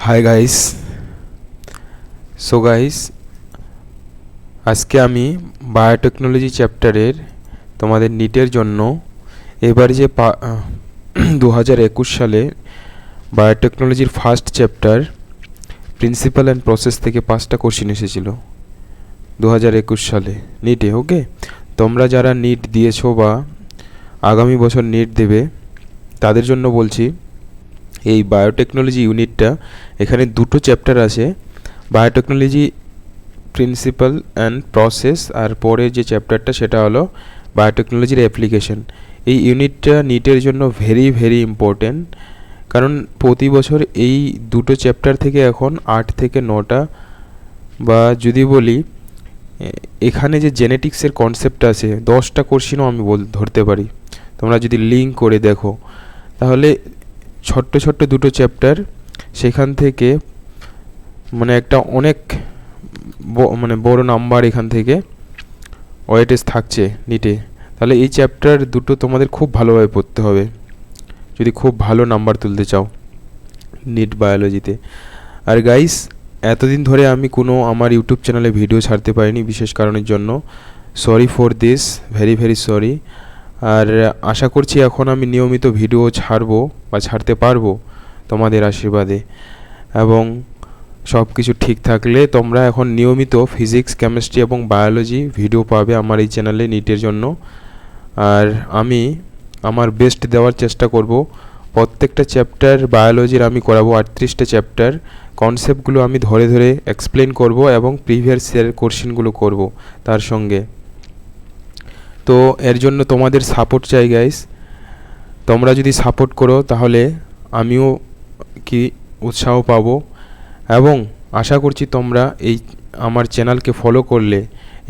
Hi guys. So guys, আজকে আমি biotechnology চ্যাপ্টারের তোমাদের নিটের জন্য এবার যে 2021 সালে বায়োটেকনোলজির first chapter principle and process থেকে 5টা কোশ্চেন এসেছিল 2021 সালে নিটে। ওকে, তোমরা যারা নিট দিয়েছো বা আগামী বছর নিট দেবে তাদের জন্য বলছি, এই বায়োটেকনোলজি ইউনিটটা এখানে দুটো চ্যাপ্টার আছে, বায়োটেকনোলজি প্রিন্সিপাল অ্যান্ড প্রসেস, আর পরে যে চ্যাপ্টারটা সেটা হলো বায়োটেকনোলজির অ্যাপ্লিকেশন। এই ইউনিটটা নিটের জন্য ভেরি ভেরি ইম্পর্টেন্ট, কারণ প্রতি বছর এই দুটো চ্যাপ্টার থেকে এখন 8 থেকে 9টা, বা যদি বলি এখানে যে জেনেটিক্সের কনসেপ্ট আছে 10টা কোশ্চেনও আমি ধরতে পারি। তোমরা যদি লিঙ্ক করে দেখো তাহলে ছোট্ট ছোট্ট দুটো চ্যাপ্টার, সেখান থেকে মানে একটা অনেক বড় নাম্বার এখান থেকে ওয়েটেজ থাকছে নিটে। তাহলে এই চ্যাপ্টার দুটো তোমাদের খুব ভালোভাবে পড়তে হবে যদি খুব ভালো নাম্বার তুলতে চাও নিট বায়োলজিতে। আর গাইস, এতদিন ধরে আমি আমার ইউটিউব চ্যানেলে ভিডিও ছাড়তে পারিনি বিশেষ কারণের জন্য। Sorry for this, very very sorry. আর আশা করছি এখন আমি নিয়মিত ভিডিও ছাড়বো বা ছাড়তে পারবো তোমাদের আশীর্বাদে, এবং সব কিছু ঠিক থাকলে তোমরা এখন নিয়মিত ফিজিক্স, কেমিস্ট্রি এবং বায়োলজি ভিডিও পাবে আমার এই চ্যানেলে নিটের জন্য। আর আমি আমার বেস্ট দেওয়ার চেষ্টা করব। প্রত্যেকটা চ্যাপ্টার বায়োলজির আমি করাবো 38টা চ্যাপ্টার, কনসেপ্টগুলো আমি ধরে ধরে এক্সপ্লেন করব এবং প্রিভিয়াস ইয়ার কোশ্চেনগুলো করব তার সঙ্গে। তো এর জন্য তোমাদের সাপোর্ট চাই গাইস। তোমরা যদি সাপোর্ট করো তাহলে আমিও উৎসাহ পাবো, এবং আশা করছি তোমরা এই আমার চ্যানেলকে ফলো করলে,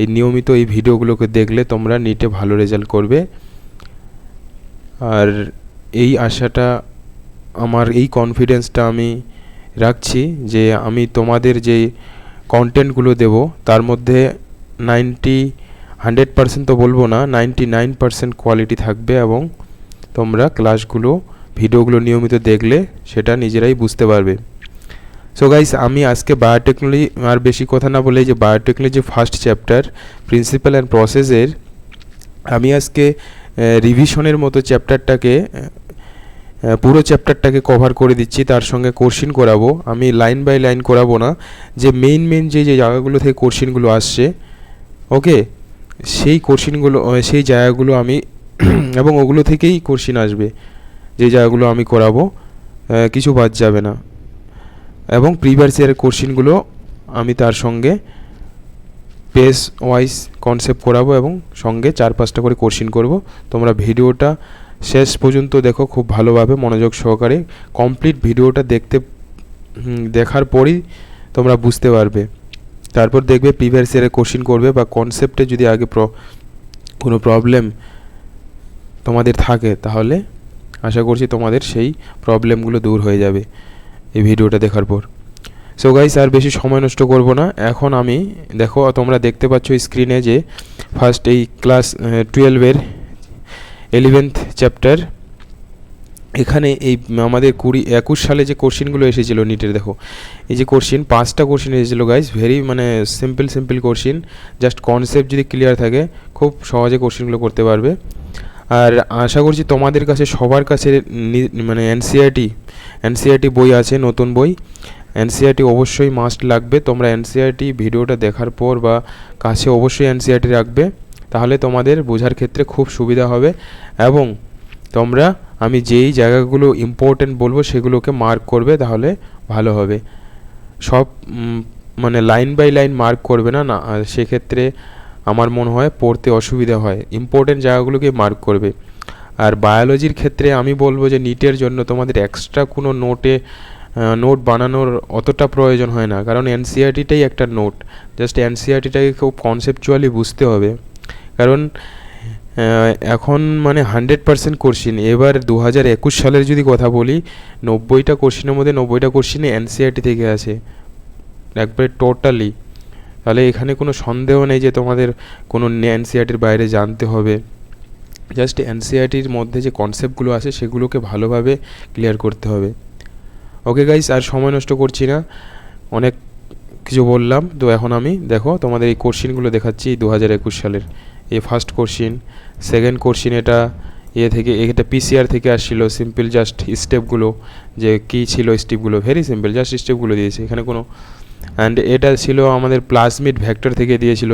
এই নিয়মিত এই ভিডিওগুলোকে দেখলে তোমরা নিটে ভালো রেজাল্ট করবে। আর এই আশাটা, আমার এই কনফিডেন্সটা আমি রাখছি যে আমি তোমাদের যে কন্টেন্টগুলো দেব তার মধ্যে 100% তো বলবো না, 99% কোয়ালিটি থাকবে, এবং তোমরা ভিডিওগুলো নিয়মিত দেখলে সেটা নিজেরাই বুঝতে পারবে। সো গাইস, আমি আজকে বায়োটেকনোলজি, আর বেশি কথা না বলে, যে biotechnology first chapter principle and প্রসেসের আমি আজকে রিভিশনের মতো পুরো চ্যাপ্টারটাকে কভার করে দিচ্ছি, তার সঙ্গে কোশ্চেন করাবো। আমি লাইন বাই লাইন করাবো না, যে মেইন যে জায়গাগুলো থেকে কোশ্চেনগুলো আসছে, ওকে, সেই কোশ্চেনগুলো, সেই জায়গাগুলো আমি এবং ওগুলো থেকেই কোশ্চেন আসবে, যে জায়গাগুলো আমি করাবো, কিছু বাদ যাবে না। এবং প্রিভিয়াস ইয়ারের কোশ্চেনগুলো আমি তার সঙ্গে পেজ ওয়াইজ কনসেপ্ট করাবো, এবং সঙ্গে 4-5টা করে কোশ্চেন করব। তোমরা ভিডিওটা শেষ পর্যন্ত দেখো খুব ভালোভাবে মনোযোগ সহকারে। কমপ্লিট ভিডিওটা দেখার পরই তোমরা বুঝতে পারবে। তারপর দেখবে প্রিভিয়াস ইয়ারের কোশ্চেন করবে, বা কনসেপ্টে যদি আগে কোনো প্রবলেম তোমাদের থাকে তাহলে আশা করছি তোমাদের সেই প্রবলেমগুলো দূর হয়ে যাবে এই ভিডিওটা দেখার পর। সো গাইস, আর বেশি সময় নষ্ট করব না। এখন আমি তোমরা দেখতে পাচ্ছ স্ক্রিনে যে ফার্স্ট এই ক্লাস 12-এর 11th চ্যাপ্টার, এখানে এই আমাদের 2021 সালে যে কোশ্চেনগুলো এসেছিলো নিটের, দেখো এই যে 5টা কোশ্চেন এসেছিলো guys, very simple question. Just concept যদি ক্লিয়ার থাকে খুব সহজে কোশ্চেনগুলো করতে পারবে। আর আশা করছি তোমাদের কাছে সবার কাছে এনসিইআরটি বই আছে, নতুন বই। এনসিইআরটি অবশ্যই মাস্ট লাগবে। তোমরা এনসিইআরটি ভিডিওটা দেখার পর বা কাছে অবশ্যই এনসিইআরটি রাখবে, তাহলে তোমাদের বোঝার ক্ষেত্রে খুব সুবিধা হবে। এবং তোমরা আমি যেই জায়গাগুলো ইম্পর্টেন্ট বলবো সেগুলোকে মার্ক করবে, তাহলে ভালো হবে। সব লাইন বাই লাইন মার্ক করবে না, সেক্ষেত্রে আমার মনে হয় পড়তে অসুবিধা হয়। ইম্পর্টেন্ট জায়গাগুলোকে মার্ক করবে। আর বায়োলজির ক্ষেত্রে আমি বলবো যে নিটের জন্য তোমাদের এক্সট্রা কোনো নোট বানানোর অতটা প্রয়োজন হয় না, কারণ এনসিইআরটিটাই একটা নোট। জাস্ট এনসিইআরটিটাকে খুব কনসেপচুয়ালি বুঝতে হবে, কারণ এখন 100% কোশ্চেন। এবার 2021 সালের যদি কথা বলি, 90টা কোশ্চেনের মধ্যে 90টা কোশ্চেনই এনসিইআরটি থেকে আছে একবারে টোটালি। তাহলে এখানে কোনো সন্দেহ নেই যে তোমাদের কোনো এনসিইআরটির বাইরে জানতে হবে। জাস্ট এনসিইআরটির মধ্যে যে কনসেপ্টগুলো আছে সেগুলোকে ভালোভাবে ক্লিয়ার করতে হবে। ওকে গাইস, আর সময় নষ্ট করছি না, অনেক কিছু বললাম। তো এখন আমি দেখো তোমাদের এই কোশ্চিনগুলো দেখাচ্ছি 2021 সালের। এই ফার্স্ট কোশ্চিন, সেকেন্ড কোশ্চিন এটা থেকে, এটা পিসিআর থেকে আসছিল। সিম্পল জাস্ট স্টেপগুলো, যে কী ছিল স্টেপগুলো, ভেরি সিম্পল, জাস্ট স্টেপগুলো দিয়েছে, এখানে কোনো। অ্যান্ড এটা ছিল আমাদের প্লাজমিড ভেক্টর থেকে দিয়েছিল।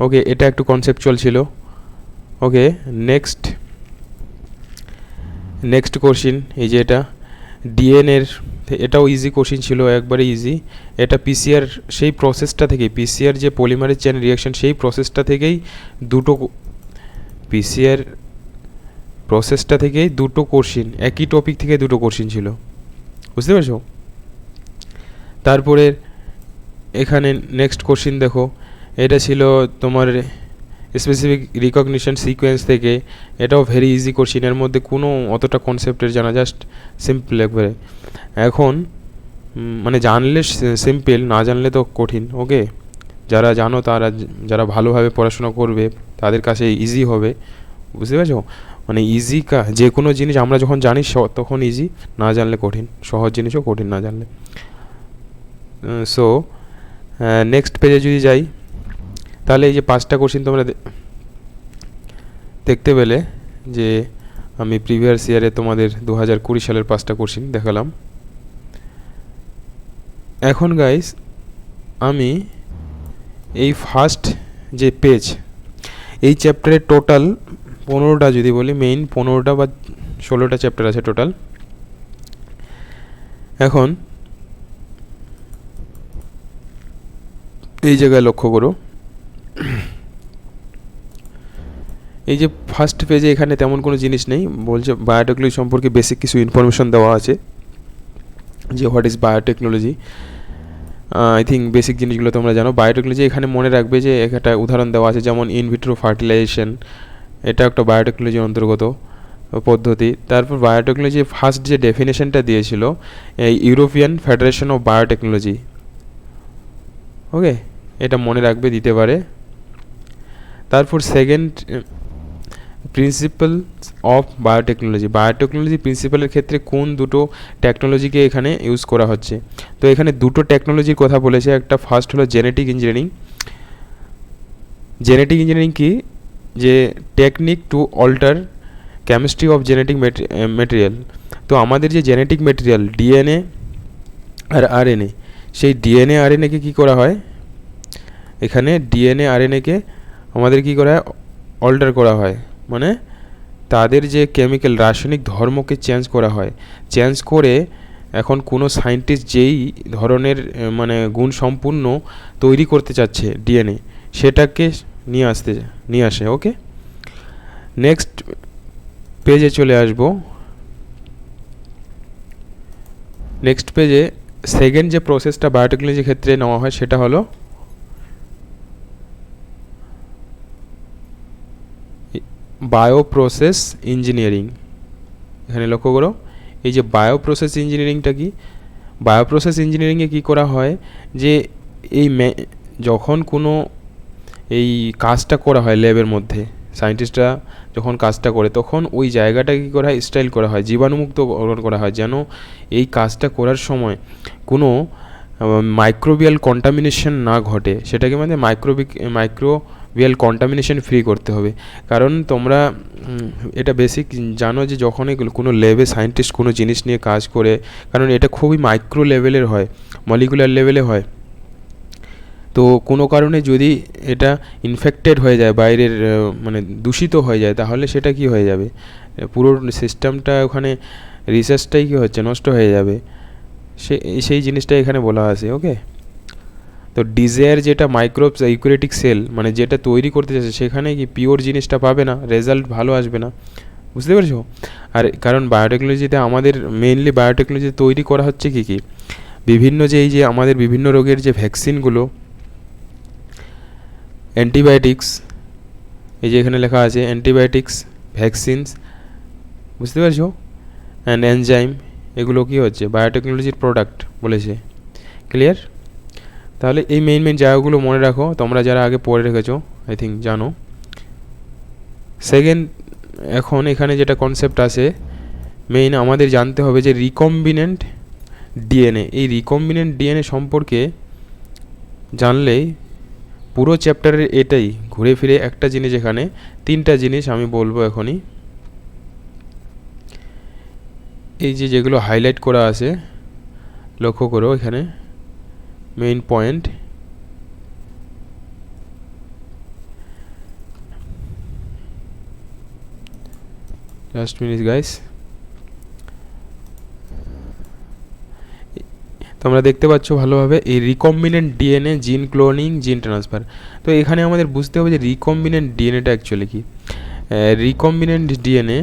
ওকে, এটা একটু কনসেপচুয়াল ছিল। ওকে, নেক্সট কোশ্চিন, এই যে এটা ডিএনএর, এটাও ইজি কোশ্চিন ছিল, একবারে ইজি। এটা পিসিআর সেই প্রসেসটা থেকেই, পিসিআর যে পলিমারেজ চেন রিয়াকশন, সেই প্রসেসটা থেকেই পিসিআর প্রসেসটা থেকেই দুটো কোশ্চিন, একই টপিক থেকে দুটো কোশ্চিন ছিল, বুঝতে পারছো? তারপরে এখানে নেক্সট কোশ্চিন দেখো, এটা ছিল তোমার স্পেসিফিক রিকগনিশন সিকোয়েন্স থেকে। এটাও ভেরি ইজি কোশ্চিন, এর মধ্যে কোনো অতটা কনসেপ্টের জানা, জাস্ট সিম্পল একবারে। এখন মানে জানলে সিম্পল, না জানলে তো কঠিন। ওকে, যারা জানো তারা, যারা ভালোভাবে পড়াশোনা করবে তাদের কাছে ইজি হবে, বুঝতে পারছো? মানে ইজি যে কোনো জিনিস আমরা যখন জানি তখন ইজি, না জানলে কঠিন। সহজ জিনিসও কঠিন না জানলে। সো নেক্সট পেজে যদি যাই, তাহলে এই যে 5টা কোশ্চিন তোমরা দেখতে পেলে, যে আমি প্রিভিয়াস ইয়ারে তোমাদের 2020 সালের 5টা কোশ্চিন দেখালাম। এখন গাইস আমি এই ফার্স্ট যে পেজ, এই চ্যাপ্টারে টোটাল 15টা, যদি বলি মেইন 15টা বা 16টা চ্যাপ্টার আছে টোটাল। এখন এই জায়গায় লক্ষ্য করো, এই যে ফার্স্ট পেজে এখানে তেমন কোনো জিনিস নেই, বলছে বায়োটেকনোলজি সম্পর্কে বেসিক কিছু ইনফরমেশন দেওয়া আছে, যে what is biotechnology. I think basic জিনিসগুলো তোমরা জানো। বায়োটেকনোলজি এখানে মনে রাখবে যে একটা উদাহরণ দেওয়া আছে, যেমন ইনভিট্রো ফার্টিলাইজেশন, এটা একটা বায়োটেকনোলজির অন্তর্গত পদ্ধতি। তারপর বায়োটেকনোলজি ফার্স্ট যে ডেফিনেশনটা দিয়েছিল, এই ইউরোপিয়ান ফেডারেশন অফ বায়োটেকনোলজি। ওকে, এটা মনে রাখবে, দিতে পারে। তারপর second, principles of biotechnology. Biotechnology প্রিন্সিপালের ক্ষেত্রে কোন দুটো টেকনোলজিকে এখানে ইউজ করা হচ্ছে। তো এখানে দুটো টেকনোলজির কথা বলেছে, একটা ফার্স্ট হলো জেনেটিক ইঞ্জিনিয়ারিং। জেনেটিক ইঞ্জিনিয়ারিং কি, যে technique to alter chemistry of genetic material. তো আমাদের যে জেনেটিক মেটেরিয়াল ডিএনএ আর আরএনএ, সেই ডিএনএ আরএনএকে কী করা হয়, এখানে ডিএনএ আরএনএকে আমাদের কী করা হয়, অল্টার করা হয়, মানে তাদের যে কেমিক্যাল রাসায়নিক ধর্মকে চেঞ্জ করা হয়। চেঞ্জ করে এখন কোনো সায়েন্টিস্ট যেই ধরনের মানে গুণ সম্পূর্ণ তৈরি করতে চাচ্ছে ডিএনএ, সেটাকে নিয়ে আসে। ওকে, নেক্সট পেজে চলে আসবো। নেক্সট পেজে সেকেন্ড যে প্রসেসটা বায়োটেকনোলজির ক্ষেত্রে নেওয়া হয়, সেটা হলো বায়োপ্রসেস ইঞ্জিনিয়ারিং। এখানে লক্ষ্য করো, এই যে বায়োপ্রসেস ইঞ্জিনিয়ারিংটা কি, বায়োপ্রসেস ইঞ্জিনিয়ারিংয়ে কী করা হয়, যে এই যখন কোনো এই কাজটা করা হয় ল্যাবের মধ্যে, সায়েন্টিস্টরা যখন কাজটা করে, তখন ওই জায়গাটা কী করা হয়, স্টাইল করা হয়, জীবাণুমুক্ত করা হয়, যেন এই কাজটা করার সময় কোনো মাইক্রোবিয়াল কন্টামিনেশন না ঘটে। সেটাকে মানে মাইক্রোবিয়াল কন্টামিনেশন ফ্রি করতে হবে। কারণ তোমরা এটা বেসিক জানো, যে যখনই কোনো ল্যাবে সায়েন্টিস্ট কোনো জিনিস নিয়ে কাজ করে, কারণ এটা খুবই মাইক্রো লেভেলের হয়, মলিকুলার লেভেলে হয়। তো কোনো কারণে যদি এটা ইনফেক্টেড হয়ে যায়, বাইরের মানে দূষিত হয়ে যায়, তাহলে সেটা কি হয়ে যাবে, পুরো সিস্টেমটা ওখানে রিসার্চটাই কী হচ্ছে, নষ্ট হয়ে যাবে। সেই জিনিসটা এখানে বলা আছে। ওকে, তো ডিজায়ার যেটা মাইক্রোবস ইউক্যারিওটিক সেল, মানে যেটা তৈরি করতে চাচ্ছে, সেখানে কি পিওর জিনিসটা পাবে না, রেজাল্ট ভালো আসবে না, বুঝতে পেরেছো? আর কারণ বায়োটেকনোলজিতে আমাদের মেইনলি বায়োটেকনোলজি তৈরি করা হচ্ছে কি বিভিন্ন যে এই যে আমাদের বিভিন্ন রোগের যে ভ্যাকসিনগুলো, অ্যান্টিবায়োটিক্স, এই যে এখানে লেখা আছে অ্যান্টিবায়োটিক্স, ভ্যাকসিনস, বুঝতে পারছো, অ্যান্ড এনজাইম, এগুলো কি হচ্ছে বায়োটেকনোলজির প্রোডাক্ট বলেছে। ক্লিয়ার? তাহলে এই মেইন জায়গাগুলো মনে রাখো, তোমরা যারা আগে পড়ে রেখেছো আই থিঙ্ক জানো। সেকেন্ড, এখন এখানে যেটা কনসেপ্ট আছে মেইন, আমাদের জানতে হবে যে রিকম্বিনেন্ট ডিএনএ, এই রিকম্বিনেন্ট ডিএনএ সম্পর্কে জানলেই পুরো চ্যাপ্টারের এটাই ঘুরে ফিরে একটা জিনিস, এখানে তিনটা জিনিস আমি বলবো এখনই। এই যে যেগুলো হাইলাইট করা আছে লক্ষ্য করো, এখানে main point. Just minute guys, তোমরা দেখতে পাচ্ছ ভালোভাবে এই রিকম্বিনেন্ট ডিএনএ, জিন ক্লোনিং, জিন ট্রান্সফার। তো এখানে আমাদের বুঝতে হবে যে রিকম্বিনেন্ট ডিএনএটা অ্যাকচুয়ালি কি। Recombinant DNA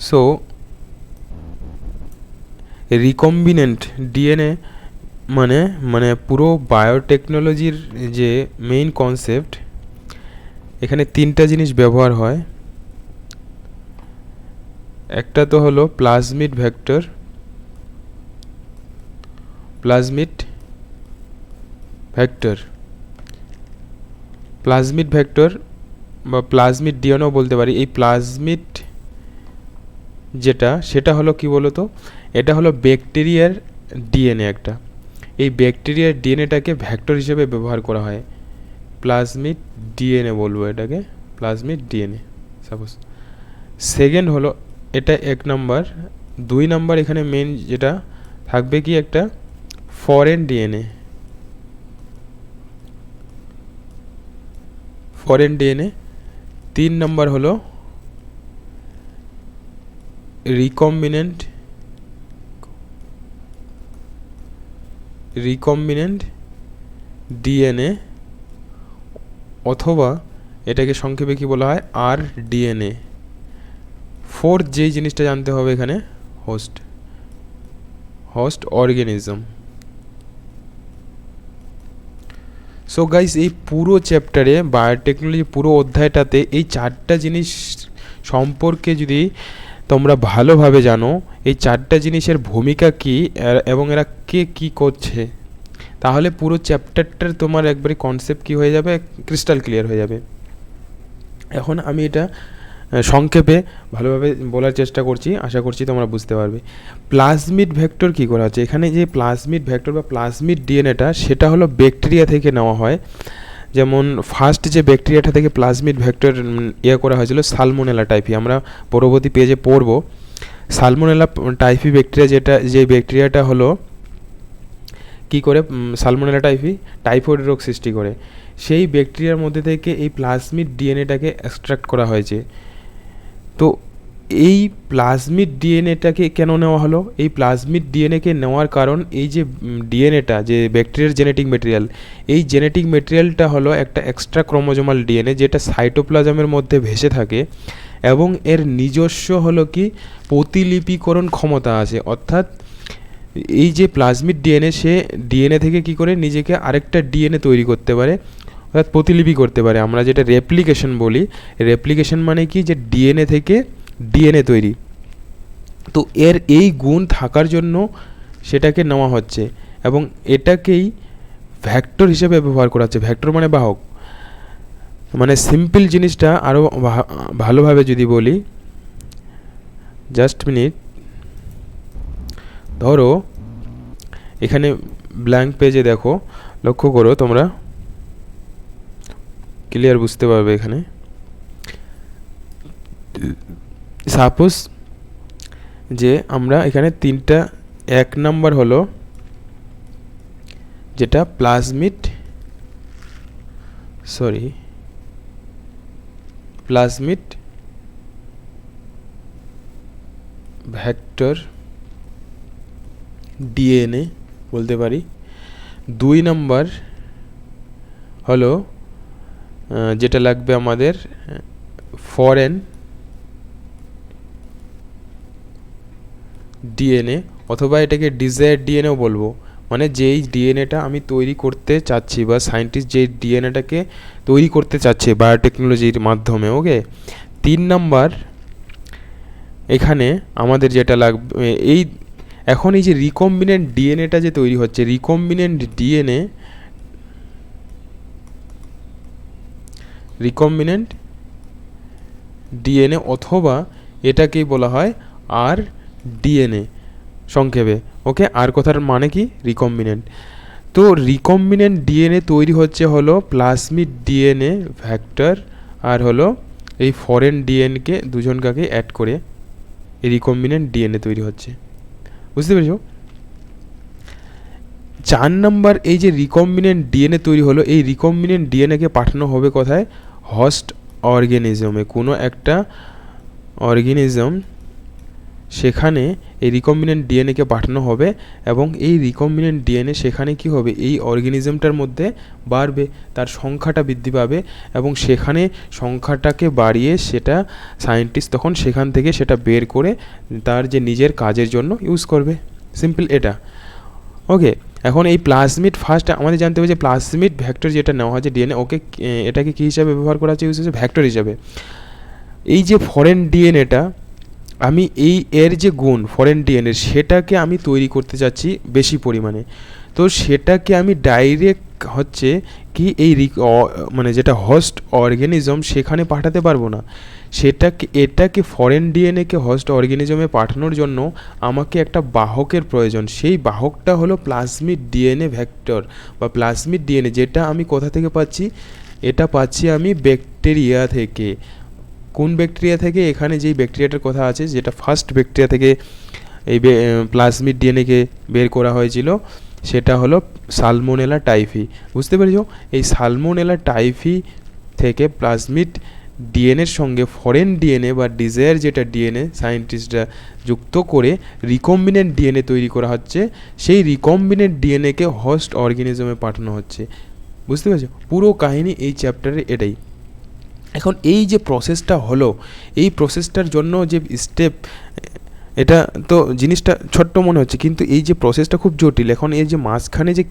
so recombinant DNA মানে মানে পুরো বায়োটেকনোলজির যে মেইন কনসেপ্ট, এখানে তিনটা জিনিস ব্যবহার হয়। একটা তো হলো প্লাজমিড ভেক্টর, প্লাজমিড ভেক্টর বা প্লাজমিড ডিএনএও বলতে পারি। এই প্লাজমিড যেটা, সেটা হলো কি বলতো, এটা হলো ব্যাকটেরিয়ার ডিএনএ একটা। এই ব্যাকটেরিয়ার ডিএনএটাকে ভেক্টর হিসেবে ব্যবহার করা হয়, প্লাজমিড ডিএনএ বলবো এটাকে, প্লাজমিড ডিএনএ সাপোজ। সেকেন্ড হলো এটা এক নাম্বার। দুই নাম্বার এখানে মেন যেটা থাকবে কি, একটা ফরেন ডিএনএ, ফরেন ডিএনএ। তিন নাম্বার হলো রিকম্বিনেন্ট ডিএনএ, অথবা এটাকে সংক্ষেপে কি বলা হয়, আর ডিএনএ। ফোর্থ যেই জিনিসটা জানতে হবে এখানে, হোস্ট অর্গানিজম। সো গাইস, এই পুরো চ্যাপ্টারে বায়োটেকনোলজি পুরো অধ্যায়টাতে এই চারটা জিনিস সম্পর্কে যদি তোমরা ভালোভাবে জানো, এই চারটা জিনিসের ভূমিকা কী এবং এরা কে কী করছে, তাহলে পুরো চ্যাপ্টারটার তোমার একবারে কনসেপ্ট কী হয়ে যাবে, ক্রিস্টাল ক্লিয়ার হয়ে যাবে। এখন আমি এটা সংক্ষেপে ভালোভাবে বলার চেষ্টা করছি, আশা করছি তোমরা বুঝতে পারবে। প্লাজমিড ভেক্টর কী করা হচ্ছে এখানে, যে প্লাজমিড ভেক্টর বা প্লাজমিড ডিএনএটা, সেটা হলো ব্যাকটেরিয়া থেকে নেওয়া হয়। যেমন ফার্স্ট যে ব্যাকটেরিয়াটা থেকে প্লাজমিড ভেক্টর করা হয়েছিল, সালমোনেলা টাইফি, আমরা পরবর্তী পেজে পড়ব। সালমোনেলা টাইফি ব্যাকটেরিয়া, যে ব্যাকটেরিয়াটা হলো কি করে, সালমোনেলা টাইফি টাইফয়েড রোগ সৃষ্টি করে, সেই ব্যাকটেরিয়ার মধ্যে থেকে এই প্লাজমিড ডিএনএটাকে এক্সট্রাক্ট করা হয়েছে। তো এই প্লাজমিড ডিএনএটাকে কেন নেওয়া হলো, এই প্লাজমিড ডিএনএকে নেওয়ার কারণ, এই যে ডিএনএটা, যে ব্যাকটেরিয়ার জেনেটিক মেটেরিয়াল, এই জেনেটিক মেটেরিয়ালটা হলো একটা এক্সট্রা ক্রোমোজোমাল ডিএনএ, যেটা সাইটোপ্লাজমের মধ্যে ভেসে থাকে এবং এর নিজস্ব হলো কি প্রতিলিপিকরণ ক্ষমতা আছে। অর্থাৎ এই যে প্লাজমিড ডিএনএ, সে ডিএনএ থেকে কি করে নিজেকে আরেকটা ডিএনএ তৈরি করতে পারে, অর্থাৎ প্রতিলিপি করতে পারে। আমরা যেটা রেপ্লিকেশন বলি, রেপ্লিকেশন মানে কি, যে ডিএনএ থেকে ডিএনএ তৈরি। তো এর এই গুণ থাকার জন্য সেটাকে নেওয়া হচ্ছে এবং এটাকেই ভেক্টর হিসেবে ব্যবহার করা হচ্ছে। ভেক্টর মানে বাহক। মানে সিম্পল জিনিসটা আরও ভালোভাবে যদি বলি, জাস্ট মিনিট, ধরো এখানে ব্ল্যাঙ্ক পেজে দেখো, লক্ষ্য করো, তোমরা ক্লিয়ার বুঝতে পারবে। এখানে সাপোজ যে আমরা এখানে তিনটা, এক নাম্বার হলো যেটা প্লাজমিড ভেক্টর ডিএনএ বলতে পারি। দুই নাম্বার হলো যেটা লাগবে আমাদের ফরেন ডিএনএ, অথবা এটাকে ডিজায়ার ডিএনএও বলবো, মানে যেই ডিএনএটা আমি তৈরি করতে চাচ্ছি বা সায়েন্টিস্ট যে ডিএনএটাকে তৈরি করতে চাচ্ছে বায়োটেকনোলজির মাধ্যমে। ওকে, তিন নাম্বার এখানে আমাদের যেটা লাগবে, এই এখন এই যে রিকম্বিনেন্ট ডিএনএটা যে তৈরি হচ্ছে, রিকম্বিনেন্ট ডিএনএ অথবা এটাকেই বলা হয় আর ডিএনএ সংক্ষেপে। ওকে, আর কথার মানে কি? রিকম্বিনেন্ট। তো রিকম্বিনেন্ট ডিএনএ তৈরি হচ্ছে হলো প্লাজমিড ডিএনএ ভেক্টর আর হলো এই ফরেন ডিএনএকে দুজনকাকে অ্যাড করে এই রিকম্বিনেন্ট ডিএনএ তৈরি হচ্ছে। বুঝতে পেরেছো? 4 নম্বর, এই যে রিকম্বিনেন্ট ডিএনএ তৈরি হলো, এই রিকম্বিনেন্ট ডিএনএকে পাঠানো হবে কোথায়? হোস্ট অর্গানিজমে। কোনো একটা অর্গানিজম, সেখানে এই রিকম্বিনেন্ট ডিএনএকে পাঠানো হবে এবং এই রিকম্বিনেন্ট ডিএনএ সেখানে কি হবে? এই অর্গানিজমটার মধ্যে বাড়বে, তার সংখ্যাটা বৃদ্ধি পাবে এবং সেখানে সংখ্যাটাকে বাড়িয়ে সেটা সায়েন্টিস্ট তখন সেখান থেকে সেটা বের করে তার যে নিজের কাজের জন্য ইউজ করবে। সিম্পল এটা। ওকে, এখন এই প্লাজমিড ফার্স্ট আমাদের জানতে হবে যে প্লাজমিড ভেক্টর যেটা নেওয়া হচ্ছে ডিএনএ, ওকে এটাকে কী হিসাবে ব্যবহার করা হচ্ছে? ইউজ হচ্ছে ভেক্টর হিসাবে। এই যে ফরেন ডিএনএটা, আমি এর যে গুণ ফরেন ডিএনএ সেটাকে আমি তৈরি করতে চাচ্ছি বেশি পরিমাণে। তো সেটাকে আমি ডাইরেক্ট হচ্ছে কি এই মানে যেটা হোস্ট অর্গানিজম সেখানে পাঠাতে পারবো না। এটাকে ফরেন ডিএনএকে হোস্ট অর্গানিজমে পাঠানোর জন্য আমাকে একটা বাহকের প্রয়োজন। সেই বাহকটা হলো প্লাজমিড ডিএনএ ভেক্টর বা প্লাজমিড ডিএনএ, যেটা আমি কোথা থেকে পাচ্ছি? এটা পাচ্ছি আমি ব্যাকটেরিয়া থেকে। কোন ব্যাকটেরিয়া থেকে? এখানে যেই ব্যাকটেরিয়াটার কথা আছে, যেটা ফার্স্ট ব্যাকটেরিয়া থেকে এই প্লাজমিড ডিএনএকে বের করা হয়েছিল, সেটা হলো সালমোনেলা টাইফি। বুঝতে পেরেছো? এই সালমোনেলা টাইফি থেকে প্লাজমিড ডিএনএর সঙ্গে ফরেন ডিএনএ বা ডিজায়ার যেটা ডিএনএ সায়েন্টিস্টরা যুক্ত করে রিকম্বিনেন্ট ডিএনএ তৈরি করা হচ্ছে। সেই রিকম্বিনেন্ট ডিএনএকে হোস্ট অর্গানিজমে পাঠানো হচ্ছে। বুঝতে পেরেছো? পুরো কাহিনী এই চ্যাপ্টারে এটাই। এখন এই যে প্রসেসটা হলো, এই প্রসেসটার জন্য যে স্টেপ, এটা তো জিনিসটা ছোট্ট মনে হচ্ছে, কিন্তু এই যে প্রসেসটা খুব জটিল। এখন এই যে মাঝখানে যে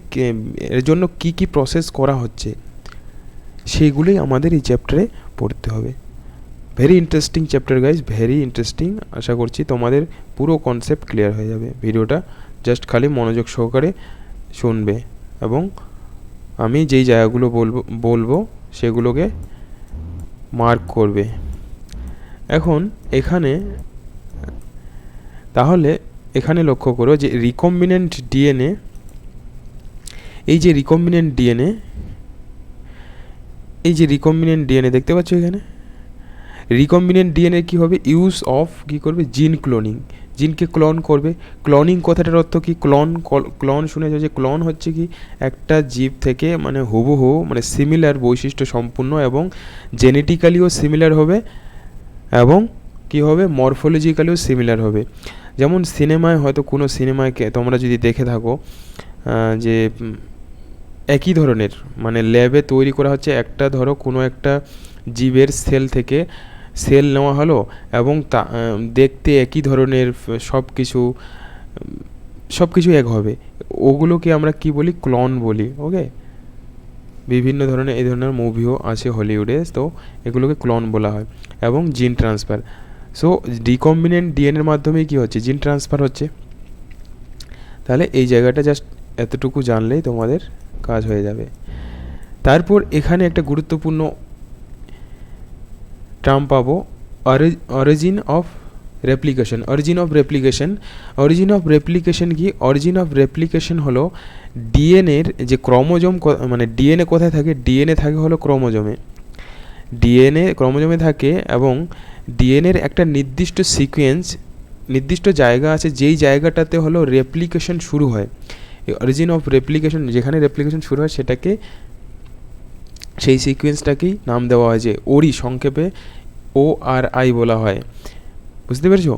এর জন্য কি কি প্রসেস করা হচ্ছে সেইগুলোই আমাদের এই চ্যাপ্টারে পড়তে হবে। Very interesting chapter guys, very interesting. আশা করছি তোমাদের পুরো কনসেপ্ট ক্লিয়ার হয়ে যাবে। ভিডিওটা জাস্ট খালি মনোযোগ সহকারে শুনবে এবং আমি যেই জায়গাগুলো বলবো সেগুলোকে মার্ক করবে। এখন এখানে তাহলে এখানে লক্ষ্য করো যে রিকম্বিনেন্ট ডিএনএ, এই যে রিকম্বিনেন্ট ডিএনএ, এই যে রিকম্বিনেন্ট ডিএনএ দেখতে পাচ্ছ এখানে, রিকম্বিনেন্ট ডিএনএ কী হবে? ইউজ অফ কী করবে? জিন ক্লোনিং। জিনকে ক্লন করবে। ক্লনিং কথাটার অর্থ কি? ক্লন শুনেছো যে ক্লন হচ্ছে কি একটা জীব থেকে মানে হুবহু মানে সিমিলার বৈশিষ্ট্য সম্পূর্ণ এবং জেনেটিক্যালিও সিমিলার হবে এবং কি হবে? মরফোলজিক্যালিও সিমিলার হবে। যেমন সিনেমায়, হয়তো কোনো সিনেমাকে তোমরা যদি দেখে থাকো যে একই ধরনের মানে ল্যাবে তৈরি করা হচ্ছে একটা, ধরো কোনো একটা জীবের সেল থেকে সেল নেওয়া হলো এবং তা দেখতে একই ধরনের সব কিছু এক হবে, ওগুলোকে আমরা কি বলি? ক্লন বলি। ওকে, বিভিন্ন ধরনের এই ধরনের মুভিও আছে হলিউডে, তো এগুলোকে ক্লন বলা হয়। এবং জিন ট্রান্সফার। সো রিকম্বিনেন্ট ডিএনএর মাধ্যমে কি হচ্ছে? জিন ট্রান্সফার হচ্ছে। তাহলে এই জায়গাটা জাস্ট এতটুকু জানলেই তোমাদের কাজ হয়ে যাবে। তারপর এখানে একটা গুরুত্বপূর্ণ টার্ম পাবো, origin of replication. Origin of replication কি? অরিজিন অফ রেপ্লিকেশন হলো ডিএনএর যে ক্রোমোজোম, মানে ডিএনএ কোথায় থাকে? ডিএনএ থাকে হলো ক্রোমোজোমে। ক্রোমোজোমে থাকে এবং ডিএনএর একটা নির্দিষ্ট সিকোয়েন্স, নির্দিষ্ট জায়গা আছে, যেই জায়গাটাতে হলো রেপ্লিকেশন শুরু হয়। অরিজিন অফ রেপ্লিকেশন, যেখানে রেপ্লিকেশন শুরু হয় সেটাকে, সেই সিকোয়েন্সটাকেই নাম দেওয়া হয় যে ওরি, সংক্ষেপে ORI বলা হয়। বুঝতে পেরেছো?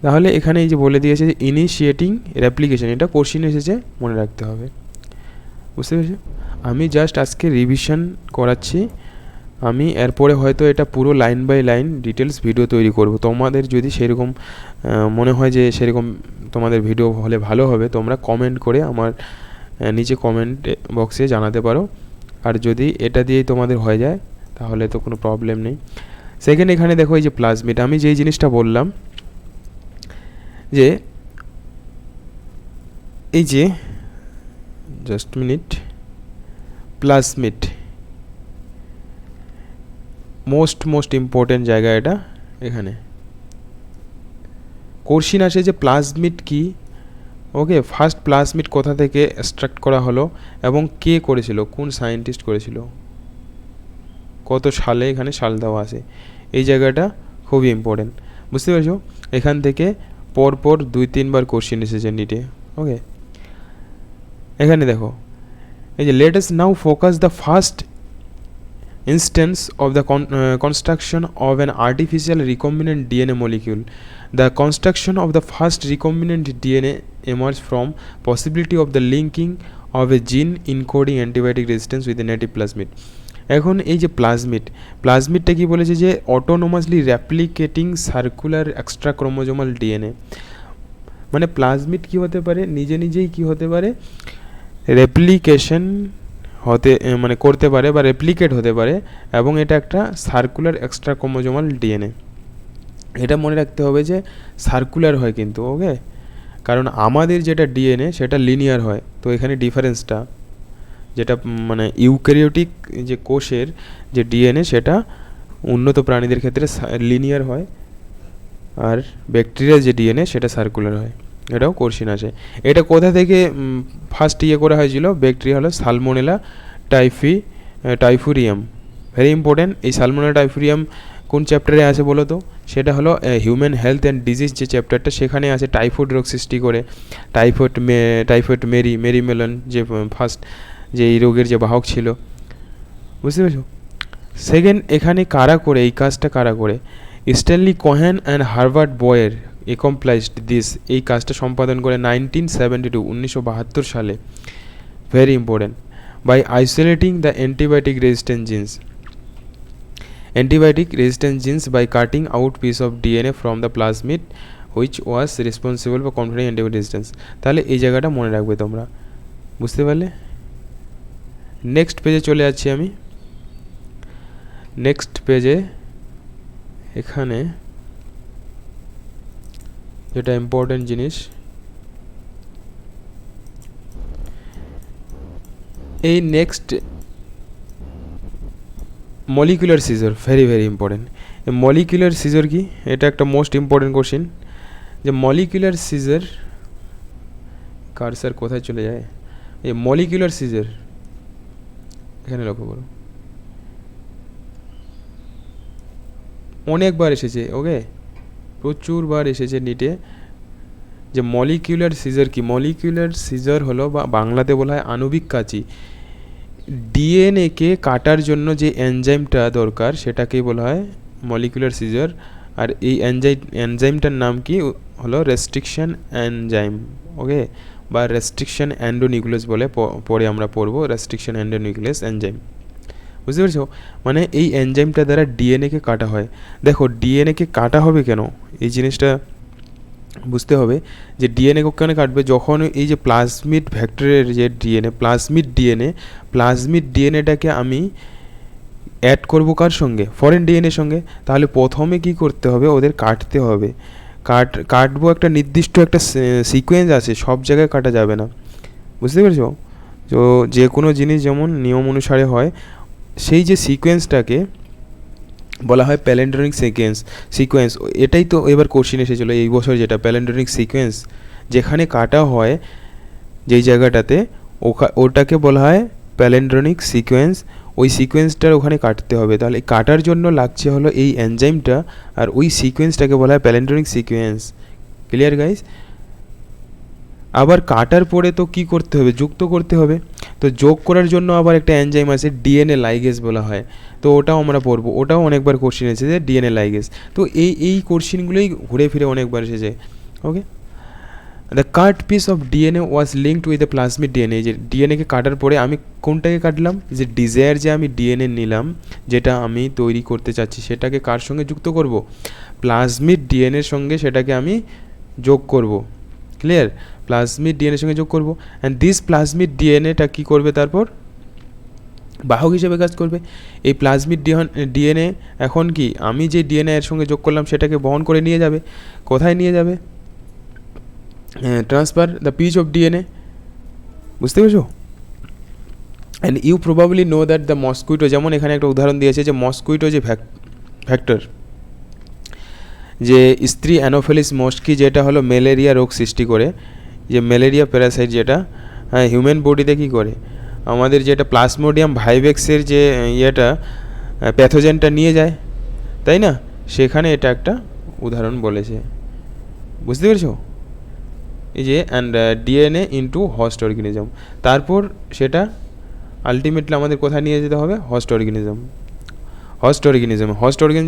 তাহলে এখানে এই যে বলে দিয়েছে যে ইনিশিয়েটিং রেপ্লিকেশন, এটা কোশ্চেন এসেছে, মনে রাখতে হবে। বুঝতে পেরেছো? আমি জাস্ট আজকে রিভিশন করাচ্ছি। আমি এরপরে হয়তো এটা পুরো line by line details video তৈরি করব। তোমাদের যদি সেরকম মনে হয় যে সেরকম তোমাদের ভিডিও হলে ভালো হবে, তোমরা কমেন্ট করে আমার নিচে কমেন্ট বক্সে জানাতে পারো। আর যদি এটা দিয়েই তোমাদের হয়ে যায় তাহলে তো কোনো প্রবলেম নেই। সেকেন্ড, এখানে দেখো এই যে প্লাজমিড, আমি যেই জিনিসটা বললাম যে এই যে just minute, plasmid most important জায়গা এটা। এখানে কোশ্চিন আসে যে প্লাজমিড কি, ওকে, ফার্স্ট প্লাজমিড কোথা থেকে এক্সট্রাক্ট করা হলো এবং কে করেছিল, কোন সায়েন্টিস্ট করেছিল, কত সালে, এখানে সাল দেওয়া আছে। এই জায়গাটা খুবই ইম্পর্টেন্ট, বুঝতে পেরেছো? এখান থেকে পরপর 2-3 বার কোশ্চিন এসেছে নিটে, ওকে। এখানে দেখো এই যে let us now focus the first instance of the construction of an artificial recombinant DNA molecule. The construction of the first recombinant DNA emerged from possibility of the linking of a gene encoding antibiotic resistance with a native plasmid. এখন এই যে প্লাজমিডটা কি বলেছে যে অটোনোমাসলি র্যাপ্লিকেটিং circular extra chromosomal DNA, মানে plasmid কি হতে পারে, নিজে নিজেই কি হতে পারে, রেপ্লিকেশন হতে মানে করতে পারে বা রেপ্লিকেট হতে পারে, এবং এটা একটা সার্কুলার এক্সট্রা ক্রোমোজোমাল ডিএনএ। এটা মনে রাখতে হবে যে সার্কুলার হয় কিন্তু, ওকে, কারণ আমাদের যেটা ডিএনএ সেটা লিনিয়ার হয়। তো এখানে ডিফারেন্সটা যেটা মানে ইউক্যারিওটিক যে কোষের যে ডিএনএ সেটা উন্নত প্রাণীদের ক্ষেত্রে লিনিয়ার হয়, আর ব্যাকটেরিয়ার যে ডিএনএ সেটা সার্কুলার হয়। এটাও কোশ্চিন আছে। এটা কোথা থেকে ফার্স্ট করা হয়েছিল, ব্যাকটেরিয়া হলো সালমোনেলা টাইফুরিয়াম, ভেরি ইম্পর্টেন্ট। এই সালমোনেলা টাইফুরিয়াম কোন চ্যাপ্টারে আছে বলো তো, সেটা হলো হিউম্যান হেলথ অ্যান্ড ডিজিজ যে চ্যাপ্টারটা, সেখানে আছে টাইফয়েড রোগ সৃষ্টি করে, টাইফয়েড মেরি মেলন যে ফার্স্ট যে এই রোগের যে বাহক ছিল, বুঝতে পেরেছো? সেকেন্ড, এখানে কারা করে এই কাজটা, কারা করে, Stanley Cohen and Herbert Boyer accomplished this, এই কাজটা সম্পাদন করে 1972 সালে, very important, by isolating the antibiotic resistant genes by cutting out piece of DNA from the plasmid which was responsible for conferring antibiotic resistance. তাহলে এই জায়গাটা মনে রাখবে তোমরা, বুঝতে পারলে? নেক্সট পেজে চলে যাচ্ছি আমি। নেক্সট পেজে এখানে যেটা ইম্পর্টেন্ট জিনিস, এই next molecular scissor, very very important. এই মলিকুলার সিজার কি, এটা একটা মোস্ট ইম্পর্টেন্ট কোশ্চিন, যে মলিকুলার সিজার, কারসার কোথায় চলে যায়, এই মলিকুলার সিজার এখানে লক্ষ্য করো, অনেকবার এসেছে, ওকে, প্রচুর বার এসেছে নিটে, যে মলিকুলার সিজার কি। মলিকুলার সিজার হলো বা বাংলাতে বলা হয় আণবিক কাঁচি। ডিএনএকে কাটার জন্য যে এনজাইমটা দরকার সেটাকেই বলা হয় মলিকুলার সিজার। আর এই এনজাইমটার নাম কি হলো রেস্ট্রিকশন এনজাইম, ওকে, বা রেস্ট্রিকশন অ্যান্ডোনিউক্লিয়াস বলে, পরে আমরা পড়বো রেস্ট্রিকশন অ্যান্ডোনিউক্লিয়াস এনজাইম, বুঝতে পেরেছো? মানে এই এনজাইমটা দ্বারা ডিএনএকে কাটা হয়। দেখো ডিএনএকে কাটা হবে কেন, এই জিনিসটা বুঝতে হবে যে ডিএনএ কেন কাটবে, যখন এই যে প্লাজমিড ভেক্টরের যে ডিএনএ, প্লাজমিড ডিএনএটাকে আমি অ্যাড করবো কার সঙ্গে, ফরেন ডিএনএর সঙ্গে। তাহলে প্রথমে কি করতে হবে, ওদের কাটতে হবে, কাটবো একটা নির্দিষ্ট একটা সিকোয়েন্স আছে, সব জায়গায় কাটা যাবে না, বুঝতে পেরেছো? তো যে কোনো জিনিস যেমন নিয়ম অনুসারে হয়, সেই যে সিকোয়েন্সটাকে বলা হয় প্যালেন্ড্রনিক সিকোয়েন্স। এটাই তো এবার কোশ্চিন এসেছিলো এই বছর, যেটা প্যালেন্ড্রনিক সিকোয়েন্স, যেখানে কাটা হয় যেই জায়গাটাতে, ওটাকে বলা হয় প্যালেন্ড্রনিক সিকোয়েন্স। ওই সিকোয়েন্সটার ওখানে কাটতে হবে, তাহলে কাটার জন্য লাগছে হলো এই এনজাইমটা, আর ওই সিকোয়েন্সটাকে বলা হয় প্যালেন্ড্রনিক সিকোয়েন্স। Clear guys? আবার কাটার পরে তো কি করতে হবে, যুক্ত করতে হবে। তো যোগ করার জন্য আবার একটা এনজাইম আছে, ডিএনএ লাইগেজ বলা হয়, তো ওটাও আমরা পড়বো, ওটাও অনেকবার কোশ্চিন এসেছে ডিএনএ লাইগেজ। তো এই কোশ্চিনগুলোই ঘুরে ফিরে অনেকবার এসেছে, okay. The cut piece of DNA was linked with the plasmid DNA, যে ডিএনএকে কাটার পরে আমি কোনটাকে কাটলাম, যে ডিজায়ার যে আমি ডিএনএ নিলাম যেটা আমি তৈরি করতে চাচ্ছি, সেটাকে কার সঙ্গে যুক্ত করব, প্লাজমিড ডিএনএর সঙ্গে সেটাকে আমি যোগ করব। ক্লিয়ার? প্লাজমিড ডিএনএর সঙ্গে যোগ করব, অ্যান্ড দিস প্লাজমিড ডিএনএটা কী করবে, তারপর বাহক হিসেবে কাজ করবে। এই প্লাজমিড ডিএনএ এখন কি, আমি যে ডিএনএ এর সঙ্গে যোগ করলাম সেটাকে বহন করে নিয়ে যাবে, কোথায় নিয়ে যাবে, transfer the piece of DNA, বুঝতে পেরেছো? And you probably know that the mosquito, যেমন এখানে একটা উদাহরণ দিয়েছে যে মস্কুইটো যে ভ্যাক্টর, যে স্ত্রী অ্যানোফিলিস মস্কি যেটা হলো ম্যালেরিয়া রোগ সৃষ্টি করে, যে ম্যালেরিয়া প্যারাসাইট যেটা হ্যাঁ হিউম্যান বডিতে কী করে আমাদের যেটা প্লাজমোডিয়াম ভাইভেক্সের যে ইয়েটা প্যাথোজেনটা নিয়ে যায়, তাই না? সেখানে এটা একটা উদাহরণ বলেছে, বুঝতে পেরেছো? এই যে and DNA into host organism, তারপর সেটা আলটিমেটলি আমাদের কোথায় নিয়ে যেতে হবে? Host organism.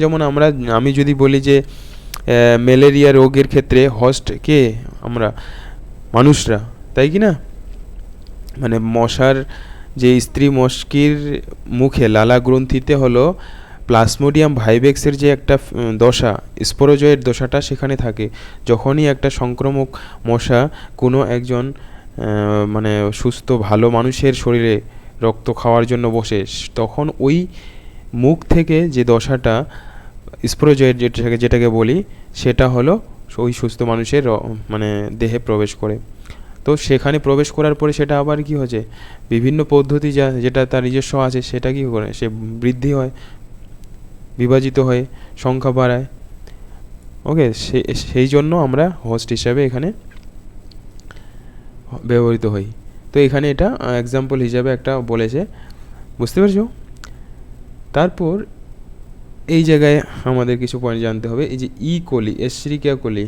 যেমন আমি যদি বলি যে ম্যালেরিয়া রোগের ক্ষেত্রে হোস্ট কে? আমরা মানুষরা, তাই কি না? মানে মশার যে স্ত্রী মস্কির মুখে লালা গ্রন্থিতে হলো প্লাজমোডিয়াম ভাইভেক্সের যে একটা দশা, স্পোরোজয়েড দশাটা সেখানে থাকে। যখনই একটা সংক্রামক মশা কোনো একজন মানে সুস্থ ভালো মানুষের শরীরে রক্ত খাওয়ার জন্য বসে, তখন ওই মুখ থেকে যে দশাটা স্পোরোজয়েড যেটাকে বলি, সেটা হলো ওই সুস্থ মানুষের মানে দেহে প্রবেশ করে। তো সেখানে প্রবেশ করার পরে সেটা আবার কি হচ্ছে, বিভিন্ন পদ্ধতি যেটা তার নিজস্ব আছে সেটা কী করে, সে বৃদ্ধি হয়, বিভাজিত হয়ে সংখ্যা বাড়ায়। ওকে, সেই জন্য আমরা হোস্ট হিসাবে এখানে ব্যবহৃত হই। তো এখানে এটা এক্সাম্পল হিসাবে একটা বলেছে, বুঝতে পারছো? তারপর এই জায়গায় আমাদের কিছু পয়েন্ট জানতে হবে। এই যে কোলি, এশরিকিয়া কোলি,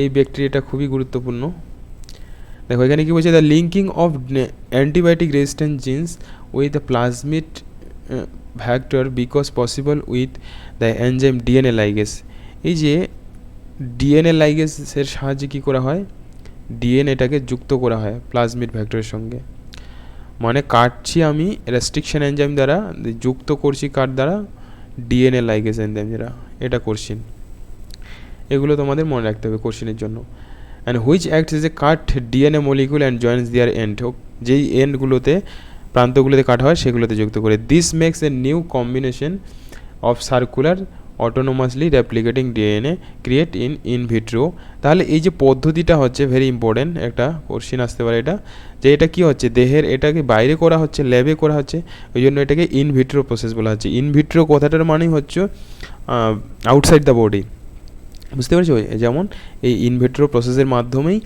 এই ব্যাকটেরিয়াটা খুবই গুরুত্বপূর্ণ। দেখো এখানে কি বলছে, the linking of antibiotic resistant genes with the plasmid vector because possible with the enzyme DNA ligase. এই যে ডিএনএ লাইগেসের সাহায্যে কী করা হয়, ডিএনএটাকে যুক্ত করা হয় প্লাজমিড ভ্যাক্টরের সঙ্গে। মানে কাটছি আমি রেস্ট্রিকশন এনজাইম দ্বারা, যুক্ত করছি কার দ্বারা? ডিএনএ লাইগেস এনজাইম দ্বারা। এটা কোশ্চিন, এগুলো তোমাদের মনে রাখতে হবে কোশ্চিনের জন্য। And which acts as a cut DNA molecule and joins their end, যেই এন্ডগুলোতে প্রান্তগুলোতে কাটা হয় সেগুলোতে যুক্ত করে। This makes a new combination of circular autonomously replicating DNA create in vitro. তাহলে এই যে পদ্ধতিটা হচ্ছে ভেরি ইম্পর্টেন্ট, একটা কোশ্চিন আসতে পারে এটা, যে এটা কী হচ্ছে, দেহের এটাকে বাইরে করা হচ্ছে, ল্যাবে করা হচ্ছে, ওই জন্য এটাকে ইন ভিট্রো প্রসেস বলা হচ্ছে। ইন ভিট্রো কথাটার মানেই হচ্ছে আউটসাইড দ্য বডি, বুঝতে পারছো? যেমন এই ইন ভিট্রো প্রসেসের মাধ্যমেই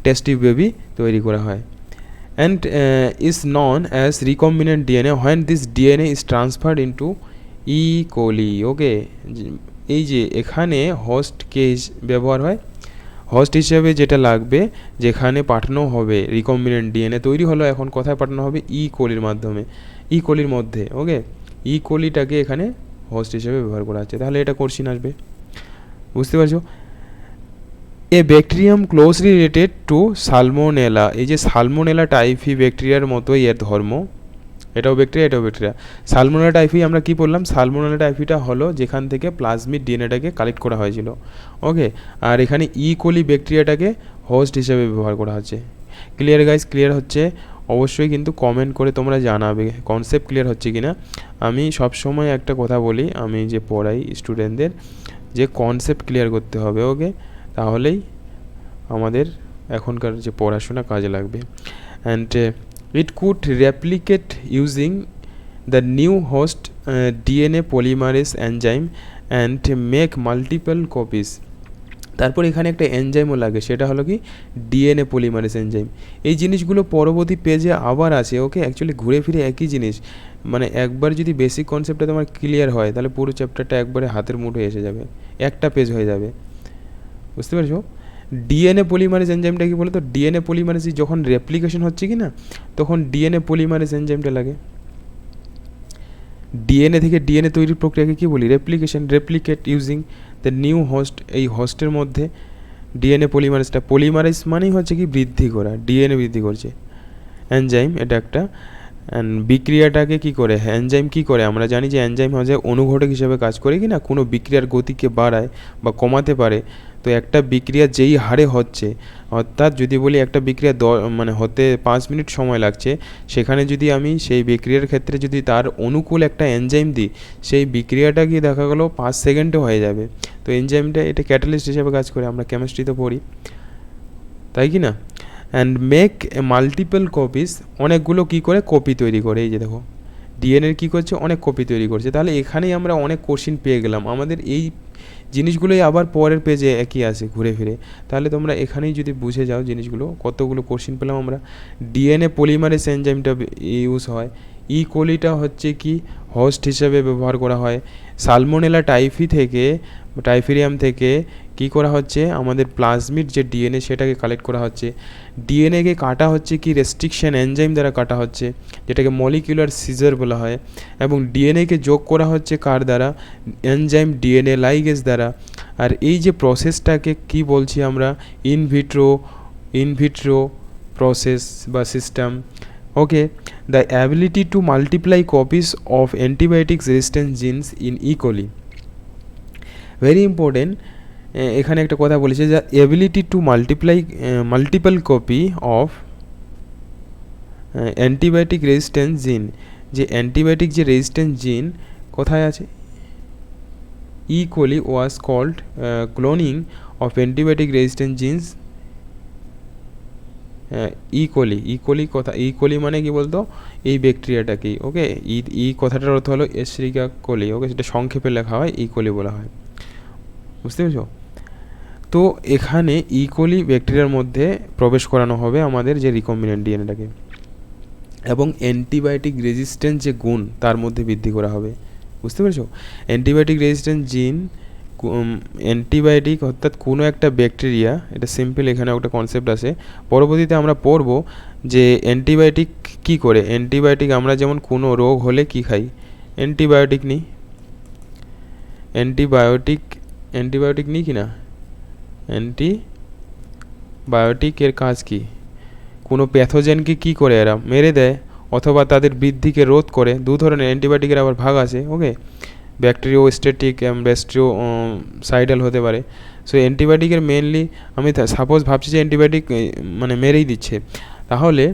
টেস্টি বেবি তৈরি করা হয়। And is known as recombinant DNA when this DNA is transferred into coli. Okay, এই যে এখানে হোস্ট কেস ব্যবহার হয়, হোস্ট হিসেবে যেটা লাগবে, যেখানে পাঠানো হবে রিকম্বিনেন্ট ডিএনএ তৈরি হলো, এখন কোথায় পাঠানো হবে? কোলির মাধ্যমে, কোলির মধ্যে। ওকে, কোলিটাকে এখানে হোস্ট হিসেবে ব্যবহার করা হচ্ছে। তাহলে এটা কোশ্চিন আসবে, বুঝতে পারছো? A bacterium closely related to Salmonella, এই যে সালমোনেলা টাইফি ব্যাকটেরিয়ার মতোই এর ধর্ম, এটাও ব্যাকটেরিয়া। সালমোনেলা টাইফি আমরা কি বললাম? সালমোনেলা টাইফিটা হলো যেখান থেকে প্লাজমিড ডিএনএটাকে কালেক্ট করা হয়েছিল। ওকে, আর এখানে কোলি ব্যাকটেরিয়াটাকে হোস্ট হিসেবে ব্যবহার করা হচ্ছে। Clear guys? ক্লিয়ার হচ্ছে? অবশ্যই কিন্তু কমেন্ট করে তোমরা জানাবে কনসেপ্ট ক্লিয়ার হচ্ছে কি না। আমি সবসময় একটা কথা বলি, আমি যে পড়াই স্টুডেন্টদের, যে কনসেপ্ট ক্লিয়ার করতে হবে। ওকে, তাহলেই আমাদের এখনকার যে পড়াশোনা কাজে লাগবে। And it could replicate using the new host DNA polymerase enzyme and make multiple copies. তারপর এখানে একটা এনজাইমও লাগে, সেটা হলো কি? DNA polymerase enzyme. এই জিনিসগুলো পরবর্তী পেজে আবার আছে। ওকে, অ্যাকচুয়ালি ঘুরে ফিরে একই জিনিস, মানে একবার যদি বেসিক কনসেপ্টটা তোমার ক্লিয়ার হয় তাহলে পুরো চ্যাপ্টারটা একবারে হাতের মুঠোয় এসে যাবে, একটা পেজ হয়ে যাবে, বুঝতে পারছো? ডিএনএ পলিমারেজ এনজাইমটা কি বলো তো? ডিএনএ পলিমারেজ যখন রেপ্লিকেশন হচ্ছে কি না, তখন ডিএনএ পলিমারেজ এনজাইমটা লাগে। ডিএনএ থেকে ডিএনএ তৈরির প্রক্রিয়াকে কি বলি? Replication. Replicate using the new host, এই হোস্টের মধ্যে ডিএনএ পলিমারেজটা, পলিমারেজ মানেই হচ্ছে কি? বৃদ্ধি করা, ডিএনএ বৃদ্ধি করছে এনজাইম, এটা একটা। অ্যান্ড বিক্রিয়াটাকে কি করে, এনজাইম কি করে? আমরা জানি যে এনজাইম হচ্ছে অনুঘটক হিসেবে কাজ করে কি না, কোনো বিক্রিয়ার গতিকে বাড়ায় বা কমাতে পারে। তো একটা বিক্রিয়া যেই হারে হচ্ছে, অর্থাৎ যদি বলি একটা বিক্রিয়া মানে হতে 5 মিনিট সময় লাগছে, সেখানে যদি আমি সেই বিক্রিয়ার ক্ষেত্রে যদি তার অনুকূল একটা এনজাইম দিই, সেই বিক্রিয়াটা কি দেখা গেলো 5 সেকেন্ডে হয়ে যাবে। তো এনজাইমটা এটা ক্যাটালিস্ট হিসেবে কাজ করে, আমরা কেমিস্ট্রিতে পড়ি, তাই কি না? অ্যান্ড মেক মাল্টিপল কপিস, অনেকগুলো কী করে? কপি তৈরি করে। এই যে দেখো ডিএনএর কী করছে? অনেক কপি তৈরি করছে। তাহলে এখানেই আমরা অনেক কোশ্চিন পেয়ে গেলাম। আমাদের এই জিনিসগুলোই আবার পরের পেজে একই আসে ঘুরে ফিরে। তাহলে তোমরা এখানেই যদি বুঝে যাও জিনিসগুলো, কতগুলো কোশ্চিন পেলাম আমরা। ডিএনএ পলিমারেজ এনজাইমটা ইউজ হয়। ই কোলিটা হচ্ছে কি হোস্ট হিসেবে ব্যবহার করা হয়। সালমোনেলা টাইফেরিয়াম থেকে কি করা হচ্ছে, আমাদের প্লাজমিড যে ডিএনএ সেটাকে কালেক্ট করা হচ্ছে। ডিএনএকে কাটা হচ্ছে কি রেস্ট্রিকশন এনজাইম দ্বারা কাটা হচ্ছে, যেটাকে মলিকিউলার সিজার বলা হয়। এবং ডিএনএকে যোগ করা হচ্ছে কার দ্বারা, এনজাইম ডিএনএ লাইগেজ দ্বারা। আর এই যে প্রসেসটাকে কি বলছি আমরা, ইনভিট্রো প্রসেস বা system. Okay, the ability to multiply copies of antibiotics resistance genes in E coli. Very important, এখানে একটা কথা বলেছে যে ability to multiple copy of antibiotic resistance gene, যে অ্যান্টিবায়োটিক যে রেজিস্ট্যান্স জিন কোথায় আছে, E coli was called cloning of antibiotic resistance genes. E coli মানে কি বলতো, এই ব্যাকটেরিয়াটাকেই। ওকে, কথাটার অর্থ হলো এশরিকা কোলি। ওকে, সেটা সংক্ষেপে লেখা হয়, ই কোলি বলা হয়। বুঝতে পেরেছো? তো এখানে ই কোলি ব্যাকটেরিয়ার মধ্যে প্রবেশ করানো হবে আমাদের যে রিকম্বিনেন্ট ডিএনএটাকে, এবং অ্যান্টিবায়োটিক রেজিস্ট্যান্স যে গুণ তার মধ্যে বৃদ্ধি করা হবে। বুঝতে পেরেছো? অ্যান্টিবায়োটিক রেজিস্ট্যান্স জিন, অ্যান্টিবায়োটিক অর্থাৎ কোনো একটা ব্যাকটেরিয়া, এটা সিম্পল এখানে একটা কনসেপ্ট আছে। পরবর্তীতে আমরা পড়ব যে অ্যান্টিবায়োটিক কী করে। অ্যান্টিবায়োটিক আমরা যেমন কোনো রোগ হলে কি খাই, অ্যান্টিবায়োটিক নিই। অ্যান্টিবায়োটিক নিই কি না? অ্যান্টিবায়োটিকের কাজ কি, কোনো প্যাথোজেনকে কি করে এরা মেরে দেয় অথবা তাদের বৃদ্ধিকে রোধ করে। দু ধরনের অ্যান্টিবায়োটিকের আবার ভাগ আছে। ওকে, ব্যাকটেরিওস্ট্যাটিক ব্যাকটেরিওসাইডাল হতে পারে। সো অ্যান্টিবায়োটিকের মেনলি আমি সাপোজ ভাবছি যে অ্যান্টিবায়োটিক মানে মেরেই দিচ্ছে, তাহলে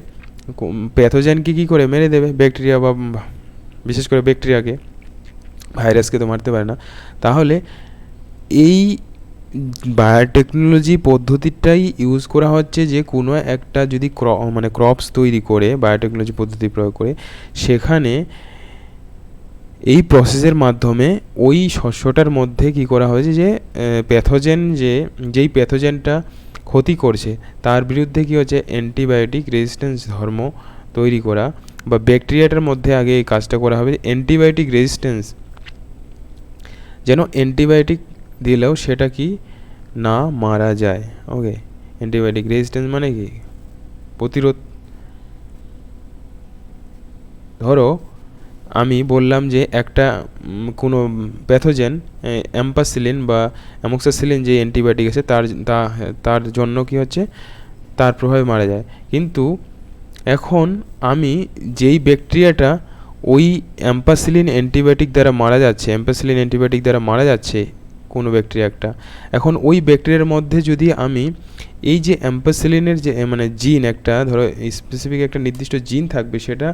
প্যাথোজেনকে কী করে মেরে দেবে, ব্যাকটেরিয়া বা বিশেষ করে ব্যাকটেরিয়াকে, ভাইরাসকে তো মারতে পারে না। তাহলে এই বায়োটেকনোলজি পদ্ধতিটাই ইউজ করা হচ্ছে যে কোনো একটা যদি ক্রপস তৈরি করে বায়োটেকনোলজি পদ্ধতি প্রয়োগ করে, সেখানে এই প্রসেসের মাধ্যমে ওই শস্যটার মধ্যে কি করা হয়েছে যে প্যাথোজেন, যেই প্যাথোজেনটা ক্ষতি করছে তার বিরুদ্ধে কি হচ্ছে অ্যান্টিবায়োটিক রেজিস্ট্যান্স ধর্ম তৈরি করা, বা ব্যাকটেরিয়াটার মধ্যে আগে এই কাজটা করা হবে অ্যান্টিবায়োটিক রেজিস্ট্যান্স, যেন অ্যান্টিবায়োটিক দিলেও সেটা কি না মারা যায়। ওকে, অ্যান্টিবায়োটিক রেজিস্ট্যান্স মানে কি প্রতিরোধ। ধরো আমি বললাম যে একটা কোনো প্যাথোজেন অ্যাম্পাসিলিন বা অ্যামোক্সাসিলিন যে অ্যান্টিবায়োটিক আছে তার জন্য কি হচ্ছে, তার প্রভাবে মারা যায়। কিন্তু এখন আমি যেই ব্যাকটেরিয়াটা ওই অ্যাম্পাসিলিন অ্যান্টিবায়োটিক দ্বারা মারা যাচ্ছে কোনো ব্যাকটেরিয়া একটা, এখন ওই ব্যাকটেরিয়ার মধ্যে যদি আমি এই যে অ্যাম্পাসিলিনের যে মানে জিন, একটা ধরো স্পেসিফিক একটা নির্দিষ্ট জিন থাকবে, সেটা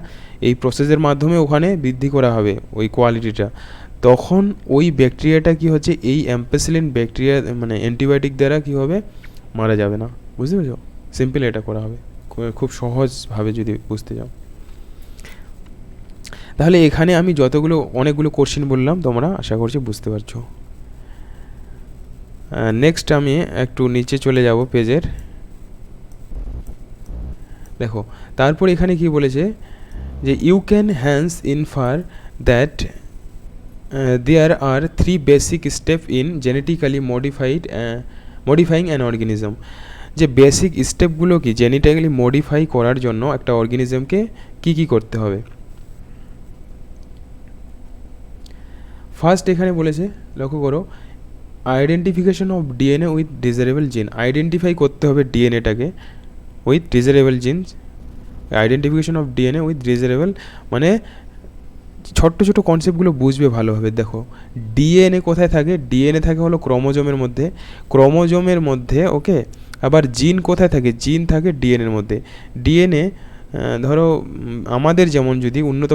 এই প্রসেসের মাধ্যমে ওখানে বৃদ্ধি করা হবে ওই কোয়ালিটিটা, তখন ওই ব্যাকটেরিয়াটা কি হচ্ছে এই অ্যাম্পাসিলিন ব্যাকটেরিয়া মানে অ্যান্টিবায়োটিক দ্বারা কি হবে, মারা যাবে না। বুঝতে পেরেছো? সিম্পল এটা করা হবে, খুব সহজভাবে যদি বুঝতে যাও। তাহলে এখানে আমি অনেকগুলো কোশ্চেন বললাম, তোমরা আশা করছি বুঝতে পারছো। নেক্সট আমি একটু নিচে চলে যাব পেজের। দেখো তারপর এখানে কি বলেছে যে you can hence infer that there are 3 basic step in genetically modifying an organism. যে বেসিক স্টেপগুলো কি জেনেটিক্যালি মডিফাই করার জন্য একটা অর্গানিজমকে কি করতে হবে। ফার্স্ট এখানে বলেছে, লক্ষ্য করো, identification of DNA with desirable gene. Identify করতে হবে ডিএনএটাকে with desirable genes. Identification of DNA with desirable মানে ছোট্ট কনসেপ্টগুলো বুঝবে ভালোভাবে। দেখো ডিএনএ কোথায় থাকে, ডিএনএ থাকে হলো ক্রোমোজোমের মধ্যে। ওকে, আবার জিন কোথায় থাকে, জিন থাকে ডিএনএর মধ্যে। ডিএনএ ধরো আমাদের যেমন যদি উন্নত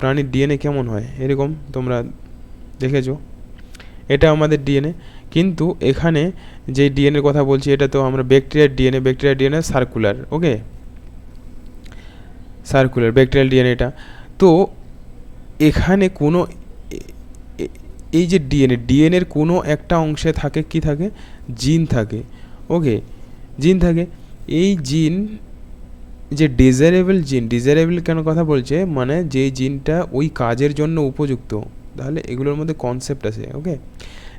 প্রাণীর ডিএনএ কেমন হয়, এরকম তোমরা দেখেছো, এটা আমাদের ডিএনএ। কিন্তু এখানে যে ডিএনএর কথা বলছি এটা তো আমরা ব্যাকটেরিয়ার ডিএনএ সার্কুলার। ওকে, সার্কুলার ব্যাকটেরিয়াল ডিএনএ এটা। তো এখানে কোনো এই যে ডিএনএর কোনো একটা অংশে থাকে কি থাকে, জিন থাকে। ওকে, জিন থাকে। এই জিন যে ডিজারেবল কেন কথা বলছে, মানে যে জিনটা ওই কাজের জন্য উপযুক্ত, তাহলে এগুলোর মধ্যে কনসেপ্ট আছে। ওকে,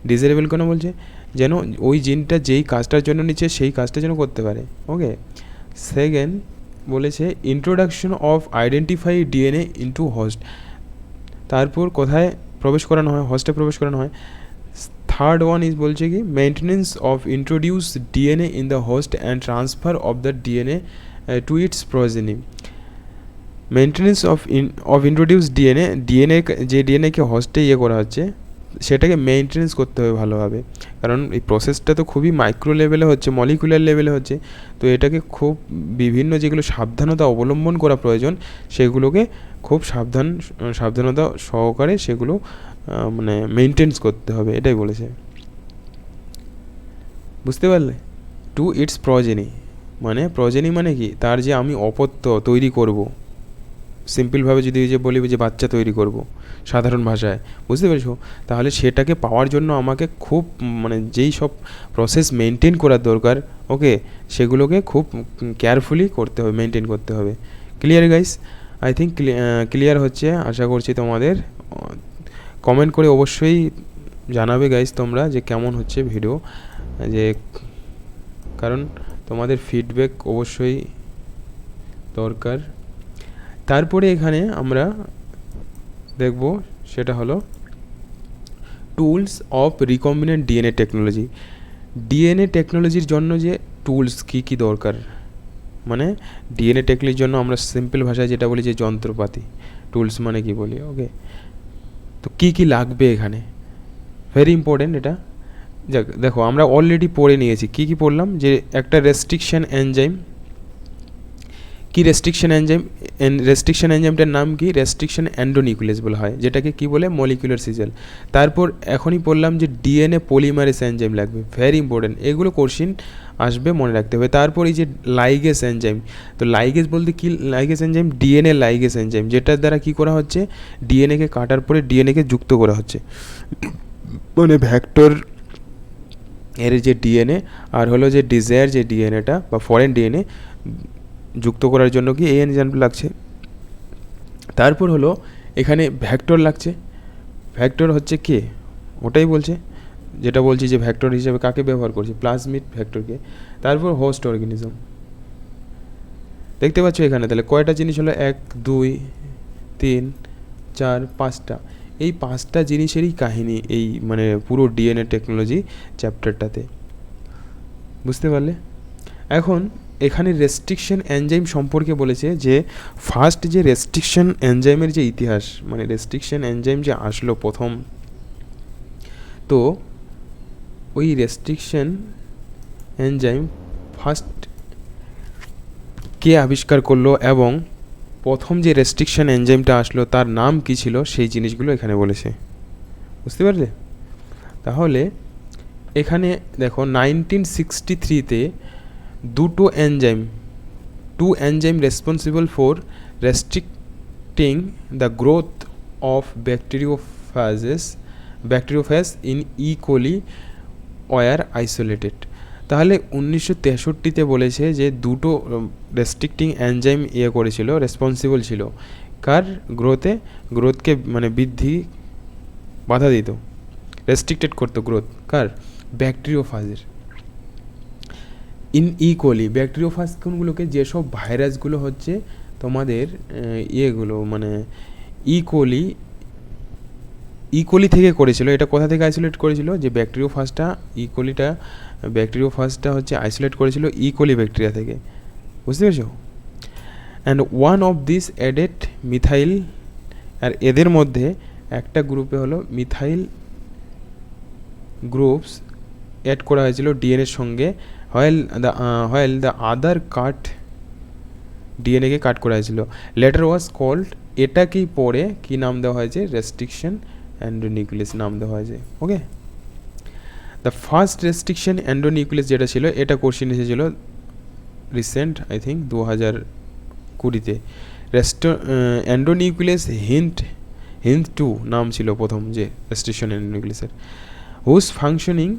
ডিজারেবল কেন বলছে, যেন ওই জিনটা যেই কাজটার জন্য নিচ্ছে সেই কাজটা যেন করতে পারে। ওকে, সেকেন্ড বলেছে introduction of identify DNA into host, তারপর কোথায় প্রবেশ করানো হয়, হোস্টে প্রবেশ করানো হয়। থার্ড ওয়ান ইজ বলছে কি maintenance of introduce DNA in the host and transfer of the DNA to its progeny. Maintenance of introduce DNA যে ডিএনএকে হোস্টে করা হচ্ছে সেটাকে মেনটেনেন্স করতে হবে ভালোভাবে, কারণ এই প্রসেসটা তো খুবই মাইক্রো লেভেলে হচ্ছে, মলিকুলার লেভেলে হচ্ছে। তো এটাকে খুব বিভিন্ন যেগুলো সাবধানতা অবলম্বন করা প্রয়োজন সেগুলোকে খুব সাবধানতা সহকারে সেগুলো মানে মেনটেন্স করতে হবে, এটাই বলেছে। বুঝতে পারলে? টু ইটস প্রজেনি মানে কি, তার যে আমি অপত্য তৈরি করব, সিম্পলভাবে যদি যে বলি যে বাচ্চা তৈরি করব সাধারণ ভাষায়, বুঝতে পেরেছো? তাহলে সেটাকে পাওয়ার জন্য আমাকে খুব মানে যেই সব প্রসেস মেনটেন করার দরকার, ওকে, সেগুলোকে খুব কেয়ারফুলি করতে হবে, মেনটেন করতে হবে। Clear guys? I think clear হচ্ছে, আশা করছি তোমাদের। কমেন্ট করে অবশ্যই জানাবে গাইস তোমরা যে কেমন হচ্ছে ভিডিও, যে কারণ তোমাদের ফিডব্যাক অবশ্যই দরকার। তারপরে এখানে আমরা দেখব সেটা হলো tools of recombinant DNA technology. DNA টেকনোলজির জন্য যে টুলস কী দরকার, মানে ডিএনএ টেকনোলজির জন্য আমরা সিম্পল ভাষায় যেটা বলি যে যন্ত্রপাতি, টুলস মানে কি বলি। ওকে, তো কী লাগবে এখানে, ভেরি ইম্পর্টেন্ট এটা। যাক, দেখো আমরা অলরেডি পড়ে নিয়েছি, কী পড়লাম, যে একটা রেস্ট্রিকশন এনজাইম, কি রেস্ট্রিকশন এনজাইমটার নাম কি, রেস্ট্রিকশন এন্ডোনিউক্লিয়াস বলা হয়, যেটাকে কি বলে, মলিকুলার সিজেল। তারপর এখনই বললাম যে ডিএনএ পলিমারেজ এনজাইম লাগবে, ভেরি ইম্পর্টেন্ট, এগুলো কোশ্চিন আসবে, মনে রাখতে হবে। তারপর এই যে লাইগেস এনজাইম, তো লাইগেস বলতে কি, লাইগেস এনজাইম ডিএনএ লাইগেস এনজাইম, যেটার দ্বারা কি করা হচ্ছে, ডিএনএকে কাটার পরে ডিএনএকে যুক্ত করা হচ্ছে, মানে ভ্যাক্টর এর যে ডিএনএ আর হলো যে ডিজায়ার যে ডিএনএটা বা ফরেন ডিএনএ যুক্ত করার জন্য কি এই এনজাইম লাগছে। তারপর হলো এখানে ভ্যাক্টর লাগছে, ভ্যাক্টর হচ্ছে কে, ওটাই বলছে, যেটা বলছি যে ভ্যাক্টর হিসেবে কাকে ব্যবহার করছি, প্লাজমিড ভ্যাক্টরকে। তারপর হোস্ট অর্গানিজম, দেখতে পাচ্ছ এখানে তাহলে কয়টা জিনিস হলো, 1 2 3 4 5টা, এই 5টা জিনিসেরই কাহিনী এই মানে পুরো ডিএনএ টেকনোলজি চ্যাপ্টারটাতে, বুঝতে পারলে? এখন এখানে রেস্ট্রিকশন এনজাইম সম্পর্কে বলেছে যে ফার্স্ট যে রেস্ট্রিকশন এনজাইমের যে ইতিহাস, মানে রেস্ট্রিকশন এনজাইম যে আসলো প্রথম, তো ওই রেস্ট্রিকশন এনজাইম ফার্স্ট কে আবিষ্কার করলো এবং প্রথম যে রেস্ট্রিকশন এনজাইমটা আসলো তার নাম কী ছিল, সেই জিনিসগুলো এখানে বলেছে, বুঝতে পারলে? তাহলে এখানে দেখো 1963-তে two enzyme responsible for restricting the growth of bacteriophage in E coli were isolated. তাহলে 1963-তে বলেছে যে দুটো রেস্ট্রিক্টিং এনজাইম করেছিল, রেসপন্সিবল ছিল কার, গ্রোথকে মানে বৃদ্ধি বাধা দিত, রেস্ট্রিক্টেড করতো গ্রোথ কার, ব্যাকটেরিওফাজের। ইন ইকোলি, ব্যাকটেরিওফাজ কোনগুলোকে, যেসব ভাইরাসগুলো হচ্ছে তোমাদের ইয়েগুলো মানে ইকোলি থেকে করেছিল। এটা কোথা থেকে আইসোলেট করেছিল, যে ব্যাকটেরিওফাজটা হচ্ছে আইসোলেট করেছিল ইকোলি ব্যাকটেরিয়া থেকে, বুঝতে পেরেছো? And one of this added methyl, আর এদের মধ্যে একটা গ্রুপে হলো মিথাইল গ্রুপস অ্যাড করা হয়েছিল ডিএনএর সঙ্গে, হোয়েল দ্য আদার কাট ডিএনএকে কাট করা হয়েছিল। লেটার ওয়াজ কল্ড, এটাকেই পরে কী নাম দেওয়া হয়েছে, রেস্ট্রিকশন এন্ডোনিউক্লিয়াস নাম দেওয়া হয়েছে। Okay, the first restriction endonuclease যেটা ছিল, এটা কোশ্চেন এসেছিল রিসেন্ট, আই থিঙ্ক 2020-তে। এন্ডোনিউক্লিয়াস হিন্দ টু নাম ছিল প্রথম যে রেস্ট্রিকশন এন্ডোনিউক্লিয়াসের, whose functioning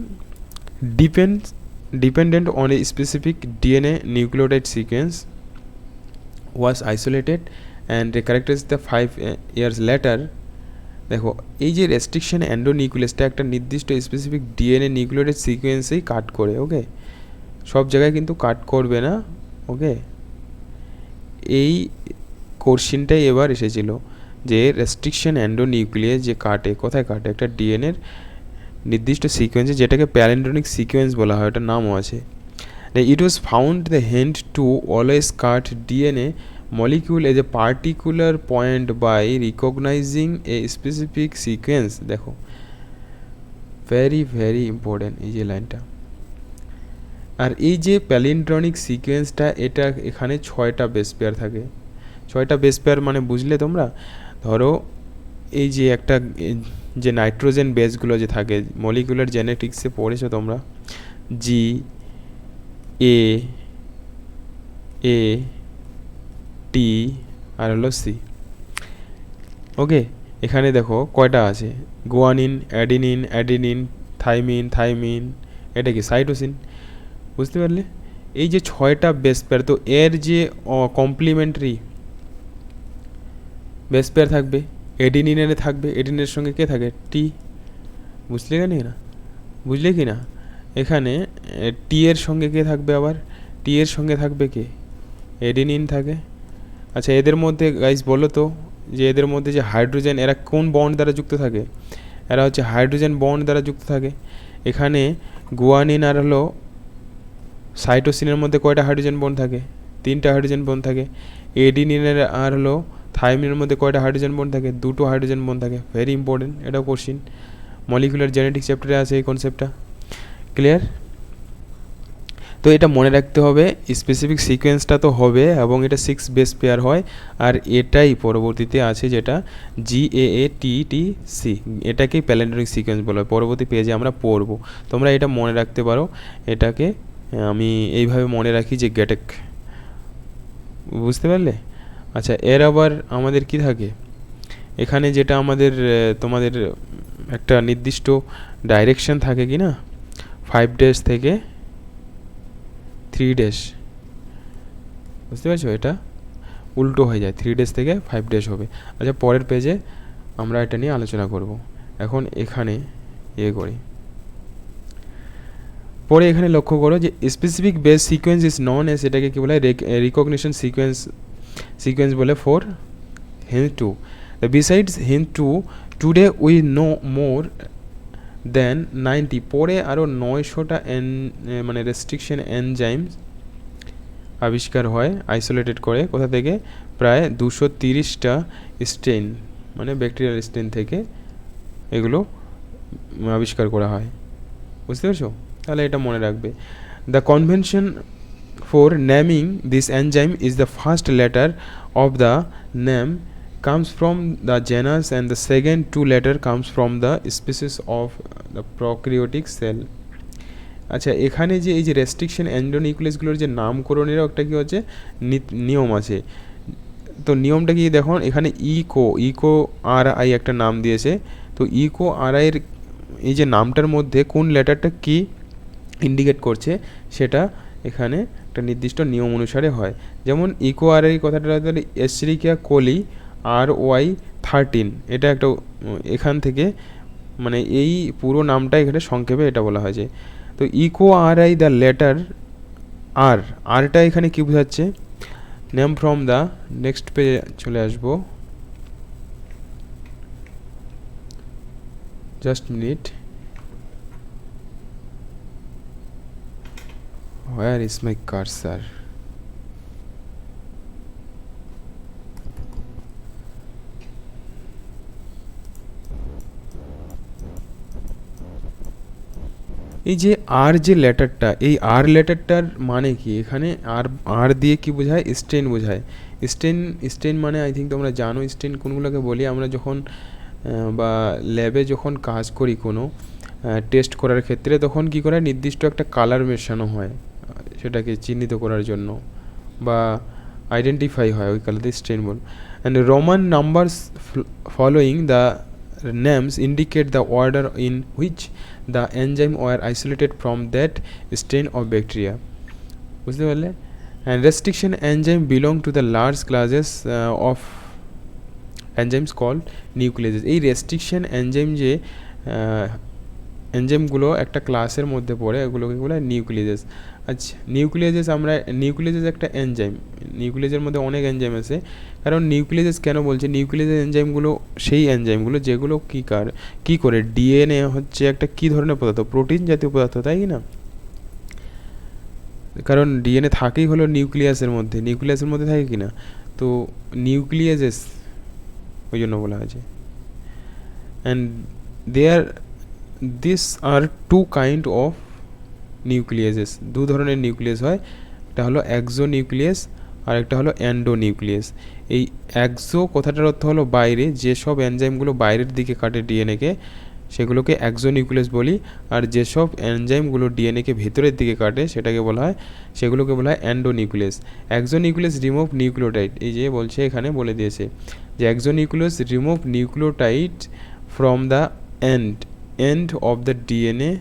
dependent on a specific DNA nucleotide sequence was isolated and characterized the 5 years later. দেখো এই যে রেস্ট্রিকশন এন্ডোনিউক্লিয়াসটা একটা নির্দিষ্ট স্পেসিফিক ডিএনএ নিউক্লিওটাইড সিকোয়েন্সেই কাট করে, ওকে, সব জায়গায় কিন্তু কাট করবে না, ওকে। এই কোশ্চেনটাই এবার এসেছিল যে রেস্ট্রিকশন এন্ডোনিউক্লিয়াস যে কাটে, কোথায় কাটে, একটা ডিএনএর নির্দিষ্ট সিকোয়েন্সে, যেটাকে প্যালিন্ড্রোমিক সিকোয়েন্স বলা হয়, ওটার নামও আছে। It was found the Hind two always cut DNA molecule as a particular point by recognizing a specific sequence. দেখো very important এই যে লাইনটা। আর এই যে প্যালিন্ড্রোমিক সিকোয়েন্সটা, এটা এখানে 6টা বেস পেয়ার থাকে। 6টা বেস পেয়ার মানে বুঝলে তোমরা, ধরো এই যে একটা যে নাইট্রোজেন বেসগুলো যে থাকে, মলিকুলার জেনেটিক্সে পড়েছো তোমরা, জি, এ, টি আর হলো সি, ওকে। এখানে দেখো কয়টা আছে, গুয়ানিন, অ্যাডিনিন, থাইমিন, এটা কি সাইটোসিন, বুঝতে পারলে? এই যে 6টা বেস পেয়ার, তো এর যে কমপ্লিমেন্টারি বেস পেয়ার থাকবে, অ্যাডিনিনের থাকবে, অ্যাডিনিনের সঙ্গে কে থাকে, টি, বুঝলে না, বুঝলে কি না? এখানে টি এর সঙ্গে কে থাকবে, আবার টি এর সঙ্গে থাকবে কে, অ্যাডিনিন থাকে। আচ্ছা, এদের মধ্যে গাইস বলো তো, যে এদের মধ্যে যে হাইড্রোজেন, এরা কোন বন্ড দ্বারা যুক্ত থাকে? এরা হচ্ছে হাইড্রোজেন বন্ড দ্বারা যুক্ত থাকে। এখানে গুয়ানিন আর হলো সাইটোসিনের মধ্যে কয়টা হাইড্রোজেন বন্ড থাকে? 3টা হাইড্রোজেন বন্ড থাকে। এডিনিনের আর হলো থাইমিনের মধ্যে কয়টা হাইড্রোজেন বন্ড থাকে? 2টো হাইড্রোজেন বন্ড থাকে। ভেরি ইম্পর্টেন্ট, এটাও কোশ্চিন, মলিকুলার জেনেটিক্স চ্যাপ্টারে আছে এই কনসেপ্টটা। ক্লিয়ার? তো এটা মনে রাখতে হবে, স্পেসিফিক সিকোয়েন্সটা তো হবে এবং এটা 6 বেস পেয়ার হয়, আর এটাই পরবর্তীতে আছে যেটা GAATTC, এটাকেই প্যালিন্ড্রোমিক সিকোয়েন্স বলা হয়। পরবর্তী পেজে আমরা পড়ব, তোমরা এটা মনে রাখতে পারো। এটাকে আমি এইভাবে মনে রাখি যে গ্যাটেক, বুঝতে পারলে? আচ্ছা, এর আবার আমাদের কি থাকে এখানে, যেটা আমাদের তোমাদের একটা নির্দিষ্ট ডাইরেকশন থাকে কি না, 5 ডেজ থেকে 3 ডেজ, বুঝতে পারছো? এটা উল্টো হয়ে যায়, 3 ডেজ থেকে 5 ডেজ হবে। আচ্ছা, পরের পেজে আমরা এটা নিয়ে আলোচনা করব। এখন এখানে করি, পরে এখানে লক্ষ্য করো যে specific base sequence is known as, এটাকে কি বলে, রিকগনিশন সিকোয়েন্স বলে for Hind two. Besides Hind two, today we know more than 90, পরে আরও 900টা মানে রেস্ট্রিকশন এনজাইমস আবিষ্কার হয়, আইসোলেটেড করে, কোথা থেকে, প্রায় 230টা স্ট্রেন, মানে ব্যাকটেরিয়াল স্ট্রেন থেকে এগুলো আবিষ্কার করা হয়, বুঝতে পারছো? তাহলে এটা মনে রাখবে। The convention for naming this enzyme is the first letter of the name comes from the genus and the second 2 letter comes from the species of the prokaryotic cell. আচ্ছা, এখানে যে এই যে রেস্ট্রিকশন এন্ডোনিউক্লিয়াসগুলোর যে নামকরণেরও একটা কি হচ্ছে নিয়ম আছে। তো নিয়মটা কি দেখো, এখানে ইকো আর আই একটা নাম দিয়েছে। তো ইকো আর আইয়ের এই যে নামটার মধ্যে কোন লেটারটা কি ইন্ডিকেট করছে, সেটা এখানে একটা নির্দিষ্ট নিয়ম অনুসারে হয়। যেমন ইকো আর আই কথাটা তাহলে এসরিকিয়া কোলি RY13, এটা একটা এখান থেকে মানে এই পুরো নামটা এখানে সংক্ষেপে এটা বলা হয়েছে। তো Eco R I the letter আরটা এখানে কি বোঝাচ্ছে, নেম ফ্রম দ্য, নেক্সট পেজে চলে আসবো, just minute, where is my cursor? এই যে আর যে লেটারটা, এই আর লেটারটার মানে কি, এখানে আর দিয়ে কি বোঝায়, স্টেন বোঝায়। স্টেন মানে আই থিঙ্ক তোমরা জানো স্টেন কোনগুলোকে বলি। আমরা যখন বা ল্যাবে যখন কাজ করি কোনো টেস্ট করার ক্ষেত্রে, তখন কি করে নির্দিষ্ট একটা কালার মেশানো হয় সেটাকে চিহ্নিত করার জন্য, বা আইডেন্টিফাই হয় ওই কালাতে স্ট্রেন বল and Roman numbers following the names indicate the order in which the enzyme were isolated from that strain of bacteria বুঝতে পারলে and restriction enzyme belong to the large classes of enzymes called nucleases এই restriction enzyme যে এনজাইমগুলো একটা ক্লাসের মধ্যে পড়ে এগুলোকে বলে নিউক্লিয়েজেস আচ্ছা নিউক্লিয়েজেস আমরা নিউক্লিয়েজেস একটা এনজাইম নিউক্লিয়েজের মধ্যে অনেক এনজাইম আছে কারণ নিউক্লিয়েজেস কেন বলছে নিউক্লিয়েজেস এনজাইমগুলো সেই এনজাইমগুলো যেগুলো কী করে ডিএনএ হচ্ছে একটা কী ধরনের পদার্থ প্রোটিন জাতীয় পদার্থ তাই কি না কারণ ডিএনএ থাকেই হলো নিউক্লিয়াসের মধ্যে থাকে কি না তো নিউক্লিয়েজেস ওই জন্য বলা হয়েছে and this are two kind of nucleases দু ধরনের নিউক্লিয়াস হয় একটা হলো এক্সো নিউক্লিয়াস আর একটা হলো অ্যান্ডো নিউক্লিয়াস এই এক্সো কথাটার অর্থ হলো বাইরে যেসব এনজাইমগুলো বাইরের দিকে কাটে ডিএনএকে সেগুলোকে এক্সো নিউক্লিয়াস বলি আর যেসব এনজাইমগুলো ডিএনএকে ভেতরের দিকে কাটে সেগুলোকে বলা হয় endonuclease exonuclease remove nucleotide এই যে বলছে এখানে বলে দিয়েছে যে exonuclease remove nucleotide from the end of the DNA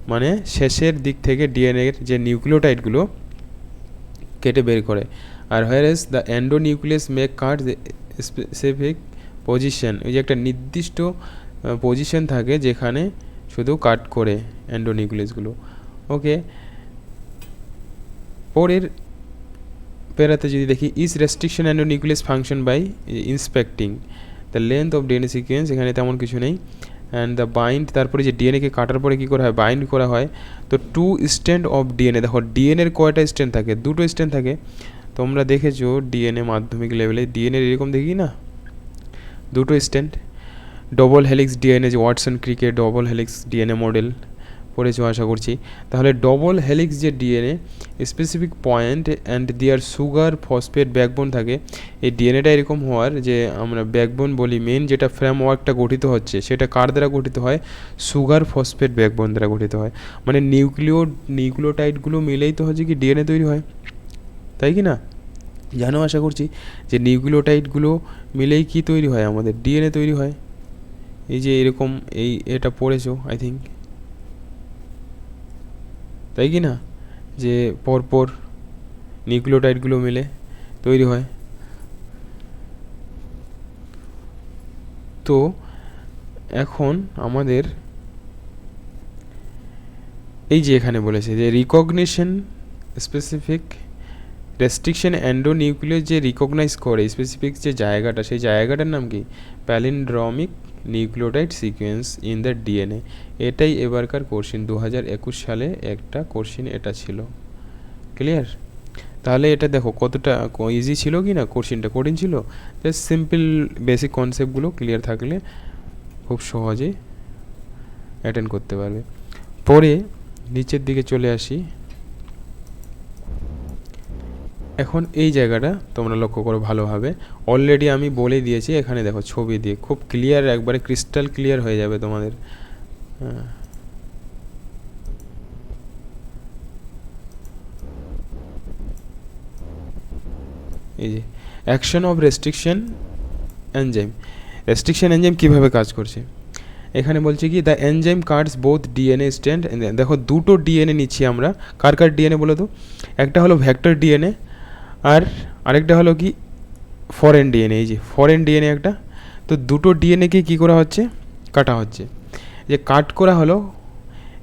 মানে শেষের দিক থেকে ডিএনএর যে নিউক্লিওটাইডগুলো কেটে বের করে আর whereas the endonuclease make cut specific position ওই যে একটা নির্দিষ্ট পজিশন থাকে যেখানে শুধু কাট করে এন্ডো নিউক্লিয়াসগুলো ওকে পরের প্যারাতে যদি দেখি is restriction endonuclease function by inspecting the length of DNA sequence এখানে তেমন কিছু নেই অ্যান্ড দ্য বাইন্ড তারপরে যে ডিএনএকে কাটার পরে কী করা হয় বাইন্ড করা হয় তো টু স্ট্যান্ড অফ ডিএনএ দেখো ডিএনএর কয়টা স্ট্যান্ড থাকে দুটো স্ট্যান্ড থাকে তোমরা দেখেছো ডিএনএ মাধ্যমিক লেভেলে ডিএনএর এরকম দেখি না দুটো স্ট্যান্ড ডবল হেলিক্স ডিএনএ যে ওয়াটসন ক্রিকের ডবল হেলিক্স ডিএনএ মডেল পড়েছো আশা করছি তাহলে ডবল হেলিক্স যে DNA specific point and their sugar phosphate backbone থাকে এই ডিএনএটা এরকম হওয়ার যে আমরা ব্যাকবোন বলি মেন যেটা ফ্রেমওয়ার্কটা গঠিত হচ্ছে সেটা কার দ্বারা গঠিত হয় সুগার ফসফেট ব্যাকবোন দ্বারা গঠিত হয় মানে নিউক্লিওটাইডগুলো মিলেই তো হচ্ছে কি ডিএনএ তৈরি হয় তাই কি না জানো আশা করছি যে নিউক্লিওটাইডগুলো মিলেই কি তৈরি হয় আমাদের ডিএনএ তৈরি হয় এই যে এরকম এটা পড়েছো আই থিঙ্ক তাই কি না যে পরপর নিউক্লিওটাইডগুলো মিলে তৈরি হয় তো এখন আমাদের এই যে এখানে বলেছে যে recognition specific restriction endonuclease যে রিকগনাইজ করে স্পেসিফিক যে জায়গাটা সেই জায়গাটার নাম কি palindromic nucleotide sequence in the DNA এটাই এবারকার কোশ্চিন 2021 সালে একটা কোশ্চিন এটা ছিল ক্লিয়ার তাহলে এটা দেখো কতটা ইজি ছিল কি না কোশ্চিনটা কঠিন ছিল জাস্ট সিম্পল বেসিক কনসেপ্টগুলো ক্লিয়ার থাকলে খুব সহজেই অ্যাটেন্ড করতে পারবে পরে নিচের দিকে চলে আসি এখন এই জায়গাটা তোমরা লক্ষ্য করো ভালোভাবে অলরেডি আমি বলে দিয়েছি এখানে দেখো ছবি দিয়ে খুব ক্লিয়ার একবারে ক্রিস্টাল ক্লিয়ার হয়ে যাবে তোমাদের এই যে অ্যাকশন অফ রেস্ট্রিকশন এনজাইম কীভাবে কাজ করছে এখানে বলছে কি the enzyme Katz both DNA stand দেখো দুটো ডিএনএ নিচ্ছি আমরা কার ডিএনএ বলো তো একটা হলো ভেক্টর ডিএনএ আর আরেকটা হলো কি ফরেন ডিএনএ এই যে ফরেন ডিএনএ একটা তো দুটো ডিএনএকে কী করা হচ্ছে কাটা হচ্ছে যে কাট করা হলো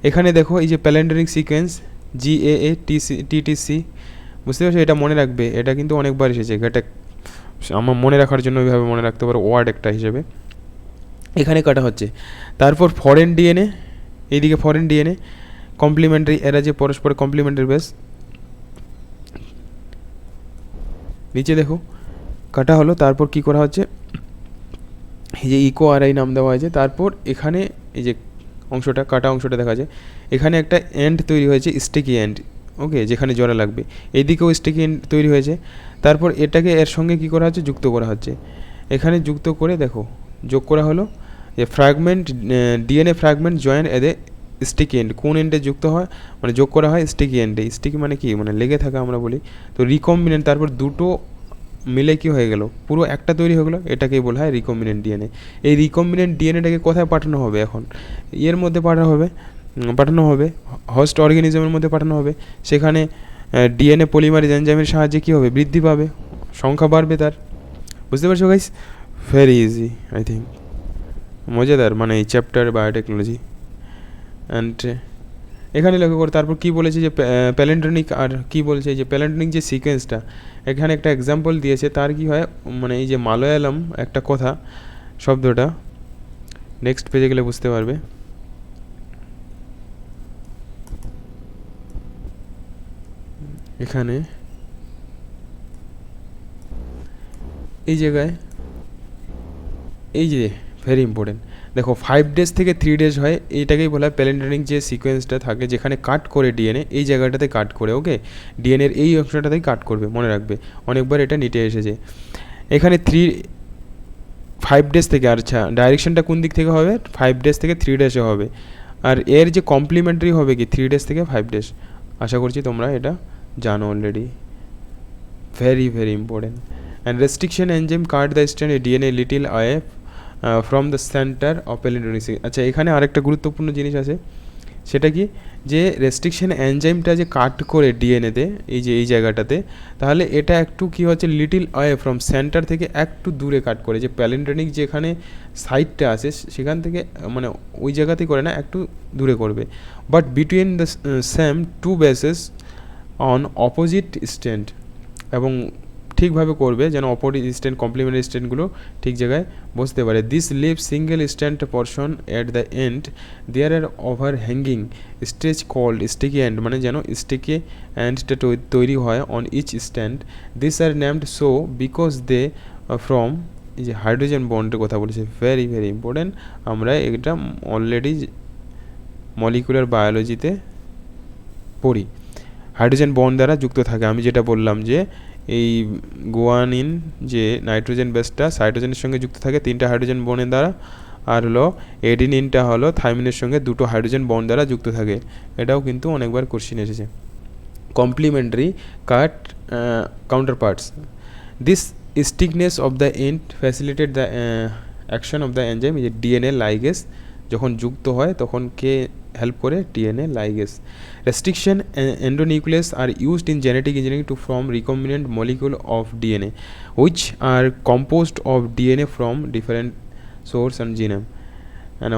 এখানে দেখো এই যে প্যালেন্ডারিক সিকোয়েন্স GAA TTC বুঝতে পারছো এটা মনে রাখবে এটা কিন্তু অনেকবার এসেছে এটা আমার মনে রাখার জন্য ওইভাবে মনে রাখতে পারো ওয়ার্ড একটা হিসেবে এখানে কাটা হচ্ছে তারপর ফরেন ডিএনএ এইদিকে ফরেন ডিএনএ কমপ্লিমেন্টারি এরা যে পরস্পর কমপ্লিমেন্টারি বেস নিচে দেখো কাটা হলো তারপর কি করা হচ্ছে এই যে ইকো আর আই নাম দেওয়া হয়েছে তারপর এখানে এই যে অংশটা কাটা অংশটা দেখা যায় এখানে একটা এন্ড তৈরি হয়েছে স্টিকি এন্ড ওকে যেখানে জোড়া লাগবে এইদিকেও স্টিকি এন্ড তৈরি হয়েছে তারপর এটাকে এর সঙ্গে কি করা হচ্ছে যুক্ত করা হচ্ছে এখানে যুক্ত করে দেখো যোগ করা হলো যে fragment DNA fragment join sticky end কোন এন্ডে যুক্ত হয় মানে যোগ করা হয় স্টিকি এন্ডে। স্টিকি মানে কি মানে লেগে থাকা আমরা বলি। তো রিকম্বিনেন্ট তারপর দুটো মিলে কি হয়ে গেল পুরো একটা তৈরি হয়ে গেলো, এটাকেই বলা হয় রিকম্বিনেন্ট ডিএনএ। এই রিকম্বিনেন্ট ডিএনএটাকে কোথায় পাঠানো হবে এখন এর মধ্যে পাঠানো হবে হোস্ট অর্গানিজমের মধ্যে পাঠানো হবে। সেখানে ডিএনএ পলিমারেজ এনজাইমের সাহায্যে কী হবে বৃদ্ধি পাবে, সংখ্যা বাড়বে তার। বুঝতে পারছো guys? Very easy I think, মজাদার মানে এই চ্যাপ্টার বায়োটেকনোলজি। অ্যান্ড এখানে লক্ষ্য করে তারপর কী বলেছে যে প্যালেন্ড্রনিক, আর কী বলছে যে প্যালেন্ড্রনিক যে সিকোয়েন্সটা এখানে একটা এক্সাম্পল দিয়েছে তার কি হয় মানে এই যে মালয়ালম একটা কথা শব্দটা নেক্সট পেজে গেলে বুঝতে পারবে। এখানে এই জায়গায় এই যে ভেরি ইম্পর্টেন্ট দেখো 5 ডেজ থেকে 3 ডেজ হয়, এইটাকেই বলা হয় প্যালেন্ড্রনিক যে সিকোয়েন্সটা থাকে যেখানে কাট করে ডিএনএ এই জায়গাটাতে কাট করে, ওকে ডিএনএর এই অংশটাতেই কাট করবে, মনে রাখবে অনেকবার এটা নিটে এসেছে। এখানে 5 ডেজ থেকে, আচ্ছা ডাইরেকশনটা কোন দিক থেকে হবে 5 ডেজ থেকে 3 ডেজে হবে, আর এর যে কমপ্লিমেন্টারি হবে কি 3 ডেজ থেকে 5 ডেজ। আশা করছি তোমরা এটা জানো already, very very important. And restriction enzyme cut the stand DNA little আয়ে ফ্রম দ্য সেন্টার অফ প্যালেন্ড্রনিক। আচ্ছা এখানে আরেকটা গুরুত্বপূর্ণ জিনিস আছে, সেটা কি যে রেস্ট্রিকশন এনজাইমটা যে কাট করে ডিএনএতে এই যে এই জায়গাটাতে, তাহলে এটা একটু কি হচ্ছে লিটিল অয়ে ফ্রম সেন্টার থেকে একটু দূরে কাট করে, যে প্যালেন্ড্রনিক যেখানে সাইডটা আছে সেখান থেকে মানে ওই জায়গাতেই করে না, একটু দূরে করবে। But between the same to bases on opposite stand, এবং ঠিকভাবে করবে যেন অপোজিট স্ট্যান্ড কমপ্লিমেন্টারি স্ট্যান্ডগুলো ঠিক জায়গায় বসতে পারে। This leave single strand portion at the end there are overhanging stage called sticky end, মানে যেন স্টিকি এন্ডটা তৈরি হয় on each strand. This are named so because they from এই যে হাইড্রোজেন বন্ডের কথা বলেছে, ভেরি ভেরি ইম্পর্টেন্ট। আমরা এটা অলরেডি মলিকুলার বায়োলজিতে পড়ি, হাইড্রোজেন বন্ড দ্বারা যুক্ত থাকে। আমি যেটা বললাম যে এই গুয়ানিন যে নাইট্রোজেন বেসটা হাইড্রোজেনের সঙ্গে যুক্ত থাকে 3টা হাইড্রোজেন বন্ডের দ্বারা, আর হলো এডিনিনটা হলো থাইমিনের সঙ্গে 2টো হাইড্রোজেন বন্ড দ্বারা যুক্ত থাকে। এটাও কিন্তু অনেকবার কোশ্চেন এসেছে। Complementary cut counterparts, this stickiness of the end facilitate the action of the enzyme. যে ডিএনএ লাইগেস যখন যুক্ত হয় তখন কে হেল্প করে DNA ligase. Restriction endonuclease are used in genetic engineering to form recombinant molecule of DNA which are composed of DNA from different source and genome, and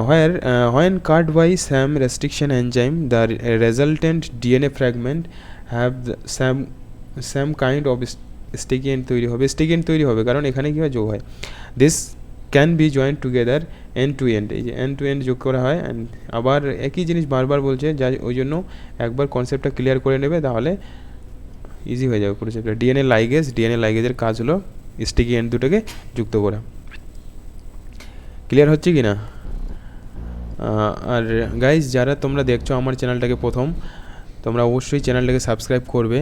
when cut by some restriction enzyme the resultant DNA fragment have the same kind of sticky end তৈরি হবে কারণ এখানে কি হয় যোগ হয়। this can be joined together end to end, এই যে end to end যোগ করা হয়। অ্যান্ড আবার একই জিনিস বারবার বলছে, যা ওই জন্য একবার কনসেপ্টটা ক্লিয়ার করে নেবে তাহলে ইজি হয়ে যাবে পুরো চ্যাপ্টার। ডিএনএ লাইগেজের কাজ হলো স্টিকি এন্ড দুটোকে যুক্ত করা। ক্লিয়ার হচ্ছে কি না? আর গাইজ যারা তোমরা দেখছো আমার চ্যানেলটাকে প্রথম, তোমরা অবশ্যই চ্যানেলটাকে সাবস্ক্রাইব করবে,